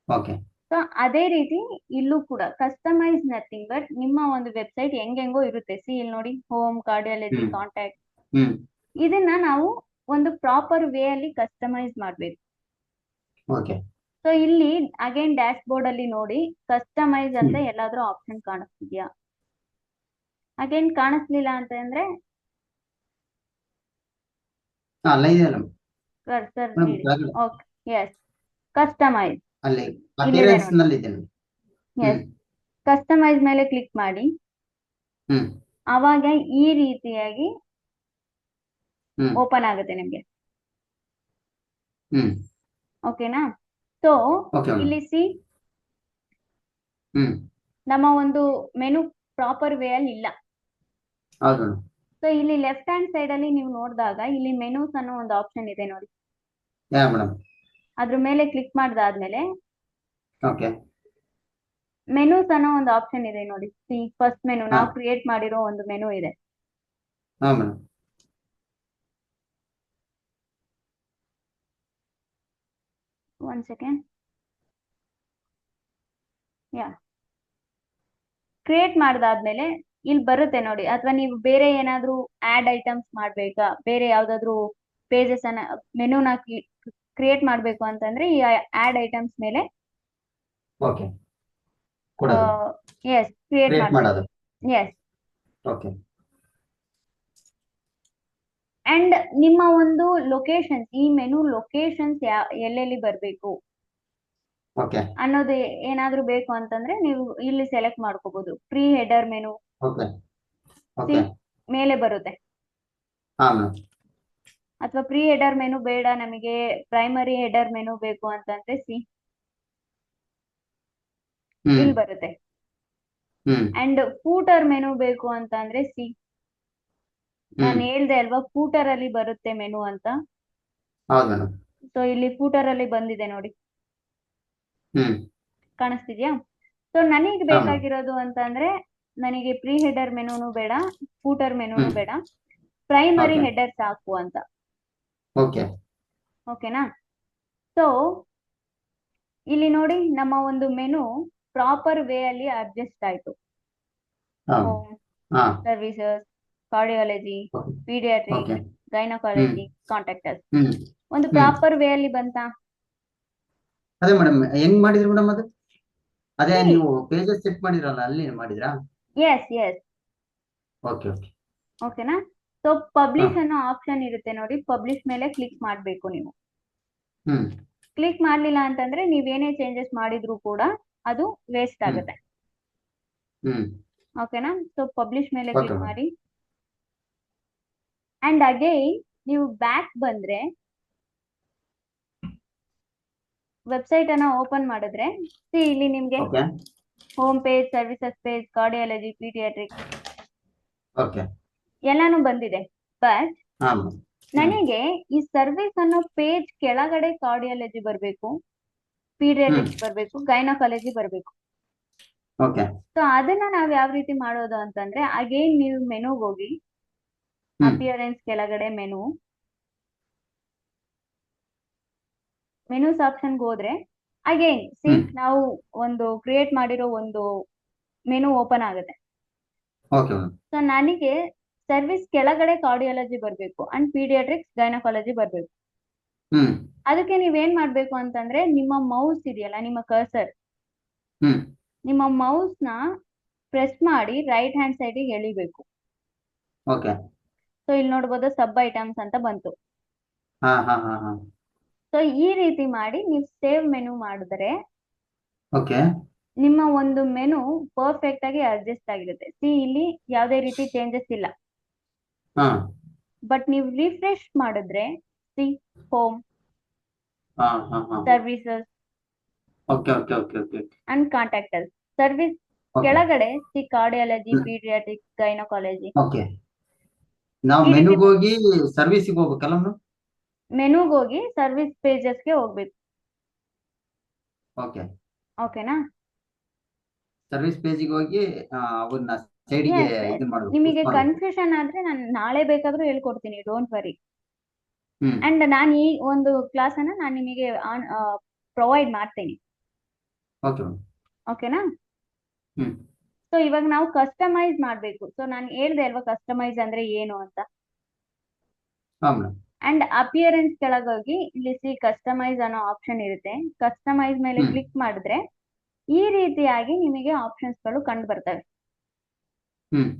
ಓಕೆ ಸೊ ಅದೇ ರೀತಿ ಇಲ್ಲೂ ಕೂಡ ಕಸ್ಟಮೈಸ್ ನಥಿಂಗ್ ಬಟ್ ನಿಮ್ಮ ಒಂದು ವೆಬ್ಸೈಟ್ ಹೆಂಗೆಂಗೋ ಇರುತ್ತೆ. ಸಿ ಇಲ್ಲಿ ನೋಡಿ, ಹೋಮ್, ಕಾರ್ಡಿಯಾಲಜಿ, ಹ್ಮ್ ಕಾಂಟ್ಯಾಕ್ಟ್, ಹ್ಮ್ ಇದನ್ನ ನಾವು ಒಂದು ಪ್ರಾಪರ್ ವೇ ಅಲ್ಲಿ ಕಸ್ಟಮೈಸ್ ಮಾಡ್ಬೇಕು. ಓಕೆ ಸೊ ಇಲ್ಲಿ ಅಗೇನ್ ಡ್ಯಾಶ್ ಬೋರ್ಡ್ ಅಲ್ಲಿ ನೋಡಿ, ಕಸ್ಟಮೈಸ್ ಅಂತ ಹ್ಮ್ ಎಲ್ಲಾದ್ರೂ ಆಪ್ಷನ್ ಕಾಣಿಸ್ತಿದ್ಯಾ? ಅಗೇನ್ ಕಾಣಿಸ್ಲಿಲ್ಲ ಅಂತ ಅಂದ್ರೆ ಅಲ್ಲ ಇದೆಯಲ್ಲ ಕರ್ಸರ್ ಮೇಡಮ್ ನೀಡಿ. ಕೆಳಗಡೆ ಓಕೆ, ಎಸ್, ಕಸ್ಟಮೈಸ್ ಅಲ್ಲಿ ಇಲ್ಲಿದೆ ಅಪಿಯರೆನ್ಸ್ ನೋಡಿ. ನಲ್ಲಿ ಇದೆ ನೋಡಿ. ಹ್ಮ್ ಎಸ್, ಕಸ್ಟಮೈಸ್ ಮೇಲೆ ಕ್ಲಿಕ್ ಮಾಡಿ. ಹ್ಮ್ ಅವಾಗ ಈ ರೀತಿಯಾಗಿ ಹ್ಮ್ ಓಪನ್ ಆಗುತ್ತೆ ನಿಮ್ಗೆ. ಹ್ಮ್ ಓಕೆನಾ? So okay madam. ಇಲ್ಲಿ ಸಿ ಹ್ಮ್ ನಮ್ಮ ಒಂದು ಮೆನು ಪ್ರಾಪರ್ ವೇ ಅಲ್ಲಿ ಇಲ್ಲ. ಹೌದು ಮೇಡಮ್. ಸೊ ಇಲ್ಲಿ ಲೆಫ್ಟ್ ಹ್ಯಾಂಡ್ ಸೈಡ್ ಅಲ್ಲಿ ನೀವು ನೋಡಿದಾಗ ಇಲ್ಲಿ ಮೆನೂಸ್ ಅನ್ನೋ ಒಂದು ಆಪ್ಷನ್ ಇದೆ ನೋಡಿ. ಯಾ ಮೇಡಮ್. ಅದ್ರ ಮೇಲೆ ಕ್ಲಿಕ್ ಮಾಡಿದಾದ್ಮೇಲೆ ಓಕೆ ಮೆನೂಸ್ ಅನ್ನೋ ಒಂದು ಆಪ್ಷನ್ ಇದೆ ನೋಡಿ. ಸಿ ಫಸ್ಟ್ ಮೆನು, ಹಾ ನಾವು ಕ್ರಿಯೇಟ್ ಮಾಡಿರೋ ಒಂದು ಮೆನು ಇದೆ. ಹಾ ಮೇಡಮ್. One second. ಯಾ, ಕ್ರಿಯೇಟ್ ಮಾಡಿದಾದ್ಮೇಲೆ ಇಲ್ಲಿ ಬರುತ್ತೆ ನೋಡಿ. ಅಥವಾ ನೀವು ಬೇರೆ ಏನಾದ್ರೂ ಆಡ್ ಐಟಮ್ಸ್ ಮಾಡ್ಬೇಕಾ, ಬೇರೆ ಯಾವ್ದಾದ್ರು ಪೇಜಸ್ ಅನ್ನ ಮೆನುನ ಕ್ರಿಯೇಟ್ ಮಾಡ್ಬೇಕು ಅಂತಂದ್ರೆ ಈ ಆಡ್ ಐಟಮ್ಸ್ ಮೇಲೆ ಓಕೆ ಕೊಡೋದು ಎಸ್ ಕ್ರಿಯೇಟ್ ಕ್ರಿಯೇಟ್ ಮಾಡ್ಬೇಕು. ಮಾಡೋದು. ಎಸ್, ಓಕೆ ಅಂಡ್ ನಿಮ್ಮ ಒಂದು ಲೊಕೇಶನ್ಸ್, ಈ ಮೆನು ಲೊಕೇಶನ್ಸ್ ಎಲ್ಲೆಲ್ಲಿ ಬರಬೇಕು ಓಕೆ ಅನ್ನೋದು ಏನಾದ್ರೂ ಬೇಕು ಅಂತಂದ್ರೆ ನೀವು ಇಲ್ಲಿ ಸೆಲೆಕ್ಟ್ ಮಾಡ್ಕೋಬಹುದು. ಪ್ರೀ ಹೆಡರ್ ಮೆನು ಓಕೆ ಸಿ ಓಕೆ ಮೇಲೆ ಬರುತ್ತೆ. ಹಾ ಮೇಡಮ್. ಅಥವಾ ಪ್ರೀ ಹೆಡರ್ ಮೆನು ಬೇಡ, ನಮಗೆ ಪ್ರೈಮರಿ ಹೆಡರ್ ಮೆನು ಬೇಕು ಅಂತಂದ್ರೆ ಸಿ ಹ್ಮ್ ಇಲ್ಲಿ ಬರುತ್ತೆ. ಹ್ಮ್ ಅಂಡ್ ಫೂಟರ್ ಮೆನು ಬೇಕು ಅಂತ ಅಂದ್ರೆ ಸಿ, ನಾನು ಹ್ಮ್ ಹೇಳ್ದೆ ಅಲ್ವಾ ಫೂಟರ್ ಅಲ್ಲಿ ಬರುತ್ತೆ ಮೆನು ಅಂತ. ಹೌದು ಮೇಡಮ್. ಸೊ ಇಲ್ಲಿ ಫೂಟರ್ ಅಲ್ಲಿ ಬಂದಿದೆ ನೋಡಿ, ಹ್ಮ್ ಕಾಣಿಸ್ತಿದ್ಯಾ? ಸೊ ನನಗೆ ಹಾ ಮೇಡಮ್. ಬೇಕಾಗಿರೋದು ಅಂತ ಅಂದ್ರೆ ನನಗೆ ಪ್ರೀ ಹೆಡರ್ ಮೆನುನು ಬೇಡ, ಫೂಟರ್ ಮೆನುನು ಹ್ಮ್ ಬೇಡ, ಪ್ರೈಮರಿ ಓಕೆ ಹೆಡರ್ ಸಾಕು ಅಂತ. ಓಕೆ ಓಕೆನಾ? ಸೊ ಇಲ್ಲಿ ನೋಡಿ, ನಮ್ಮ ಒಂದು ಮೆನು ಪ್ರಾಪರ್ ವೇ ಅಲ್ಲಿ ಅಡ್ಜಸ್ಟ್ ಆಯ್ತು. ಹಾ ಹೋಮ್, ಹಾ services, cardiology, okay paediatric, okay hmm gynaecology, contact us hmm ಒಂದು ಹ್ಮ್ ಪ್ರಾಪರ್ ವೇ ಅಲ್ಲಿ ಬಂತಾ? ಅದೇ ಮೇಡಮ್ ಹೆಂಗ್ ಮಾಡಿದ್ರಿ ಮೇಡಮ್ ಅದು? ಅದೇ ಸಿ ನೀವು ಪೇಜಸ್ ಸೆಟ್ ಮಾಡಿರಲ್ಲ ಅಲ್ಲಿ ಮಾಡಿದ್ರಾ? ಎಸ್ ಎಸ್, ಓಕೆ ಓಕೆ ಓಕೆನಾ? ಸೊ ಹಾ ಪಬ್ಲಿಷ್ ಅನ್ನೋ ಆಪ್ಷನ್ ಇರುತ್ತೆ ನೋಡಿ, ಪಬ್ಲಿಷ್ ಮೇಲೆ ಕ್ಲಿಕ್ ಮಾಡಬೇಕು ನೀವು. ಹ್ಮ್ ಕ್ಲಿಕ್ ಮಾಡ್ಲಿಲ್ಲ ಅಂತಂದ್ರೆ ನೀವೇನೇ ಚೇಂಜಸ್ ಮಾಡಿದ್ರು ಕೂಡ ಅದು ವೇಸ್ಟ್ ಹ್ಮ್ ಆಗುತ್ತೆ. ಹ್ಮ್ ಓಕೆನಾ? ಸೊ ಪಬ್ಲಿಷ್ ಮೇಲೆ ಓಕೆ ಕ್ಲಿಕ್ ಮೇಡಮ್. ಮಾಡಿ. ಅಂಡ್ ಅಗೈನ್ ನೀವು ಬ್ಯಾಕ್ ಬಂದ್ರೆ ವೆಬ್ಸೈಟ್ ಅನ್ನ ಓಪನ್ ಮಾಡಿದ್ರೆ ಸಿ ಇಲ್ಲಿ ನಿಮ್ಗೆ okay home page, services page, cardiology, paediatric okay ಎಲ್ಲಾನು ಬಂದಿದೆ. ಬಟ್ ಹಾ ಮೇಡಮ್. ಹ್ಮ್ ನನಗೆ ಈ ಸರ್ವಿಸ್ ಅನ್ನೋ ಪೇಜ್ ಕೆಳಗಡೆ ಕಾರ್ಡಿಯಾಲಜಿ ಬರಬೇಕು, ಹ್ಮ್ ಪೀಡಿಯಾಟ್ರಿಕ್ಸ್ ಬರಬೇಕು, ಗೈನಕಾಲಜಿ ಬರಬೇಕು. ಓಕೆ ಸೊ ಅದನ್ನ ನಾವ್ ಯಾವ ರೀತಿ ಮಾಡೋದು ಅಂತಂದ್ರೆ ಅಗೇನ್ ನೀವು ಮೆನುಗೆ ಹೋಗಿ, ಹ್ಮ್ ಅಪಿಯರೆನ್ಸ್ ಕೆಳಗಡೆ ಮೆನೂಸ್ ಆಪ್ಷನ್ಗೆ ಹೋದ್ರೆ ಅಗೇನ್ ಸಿ ಹ್ಮ್ ನಾವು ಒಂದು ಕ್ರಿಯೇಟ್ ಮಾಡಿರೋ ಒಂದು ಮೆನು ಓಪನ್ ಆಗುತ್ತೆ. Okay madam. ಸೊ ನನಗೆ ಸರ್ವಿಸ್ ಕೆಳಗಡೆ ಕಾರ್ಡಿಯಾಲಜಿ ಬರಬೇಕು ಅಂಡ್ ಪೀಡಿಯಾಟ್ರಿಕ್ಸ್, ಗೈನಕಾಲಜಿ ಬರಬೇಕು. ಹ್ಮ್ ಅದಕ್ಕೆ ನೀವೇನ್ ಮಾಡ್ಬೇಕು ಅಂತಂದ್ರೆ ನಿಮ್ಮ ಮೌಸ್ ಇದೆಯಲ್ಲ, ನಿಮ್ಮ ಕರ್ಸರ್, ಹ್ಮ್ ನಿಮ್ಮ ಮೌಸ್ ನ ಪ್ರೆಸ್ ಮಾಡಿ ರೈಟ್ ಹ್ಯಾಂಡ್ ಸೈಡ್ ಎಳಿಬೇಕು. ಓಕೆ ಸೊ ಇಲ್ಲಿ ನೋಡ್ಬೋದು ಸಬ್ ಐಟಮ್ಸ್ ಅಂತ ಬಂತು. ಹಾ ಹಾ ಹಾ ಹಾ ಸೊ ಈ ರೀತಿ ಮಾಡಿ ನೀವು ಸೇವ್ ಮೆನು ಮಾಡಿದ್ರೆ ಓಕೆ ನಿಮ್ಮ ಒಂದು ಮೆನು ಪರ್ಫೆಕ್ಟ್ ಆಗಿ ಅಡ್ಜಸ್ಟ್ ಆಗಿರುತ್ತೆ. ಸಿ ಇಲ್ಲಿ ಯಾವುದೇ ರೀತಿ ಚೇಂಜಸ್ ಇಲ್ಲ. ಹಾ ಬಟ್ ನೀವು ರಿಫ್ರೆಶ್ ಮಾಡಿದ್ರೆ ಸಿ ಹೋಮ್, ಹಾ ಹಾ ಹಾ services okay okay okay okay and contact us. Service okay ಕೆಳಗಡೆ see cardiology, paediatric, gynaecology okay ನಾವು ಈ ರೀತಿ ಮೆನುಗೆ ಹೋಗಿ ಸರ್ವಿಸಿಗೆ ಹೋಗ್ಬೇಕಲ್ಲ ಮೇಡಮ್? ಮೆನುಗೆ ಹೋಗಿ ಸರ್ವಿಸ್ ಪೇಜಸ್ಗೆ ಹೋಗ್ಬೇಕು. ಓಕೆ ಓಕೆನಾ? ಸರ್ವಿಸ್ ಪೇಜಿಗೆ ಹೋಗಿ ಅವನ್ನ ಸೈಡಿಗೆ ಎಸ್, ಇದನ್ನ ಮಾಡ್ಬೇಕು, ನಿಮಗೆ push ಮಾಡ್ಬೇಕು. ಕನ್ಫ್ಯೂಷನ್ ಆದ್ರೆ ನಾನು ನಾಳೆ ಬೇಕಾದ್ರೂ ಹೇಳ್ಕೊಡ್ತೀನಿ, ಡೋಂಟ್ ವರಿ. ಹ್ಮ್ ಅಂಡ್ ನಾನು ಈ ಒಂದು ಕ್ಲಾಸ್ ಅನ್ನ ನಾನು ನಿಮಗೆ ಪ್ರೊವೈಡ್ ಮಾಡ್ತೀನಿ. Okay madam. ಓಕೆನಾ? ಹ್ಮ್ ಸೊ ಇವಾಗ ನಾವು ಕಸ್ಟಮೈಸ್ ಮಾಡ್ಬೇಕು. ಸೊ ನಾನು ಹೇಳ್ದೆ ಅಲ್ವಾ ಕಸ್ಟಮೈಸ್ ಅಂದ್ರೆ ಏನು ಅಂತ. ಹಾ ಮೇಡಮ್. ಅಂಡ್ ಅಪಿಯರೆನ್ಸ್ ಕೆಳಗೋಗಿ ಇಲ್ಲಿ ಸಿ ಕಸ್ಟಮೈಸ್ ಅನ್ನೋ ಆಪ್ಷನ್ ಇರುತ್ತೆ. ಕಸ್ಟಮೈಸ್ ಮೇಲೆ ಹ್ಮ್ ಕ್ಲಿಕ್ ಮಾಡಿದ್ರೆ ಈ ರೀತಿಯಾಗಿ ನಿಮಗೆ ಆಪ್ಷನ್ಸ್ ಗಳು ಕಂಡು ಬರ್ತವೆ. ಹ್ಮ್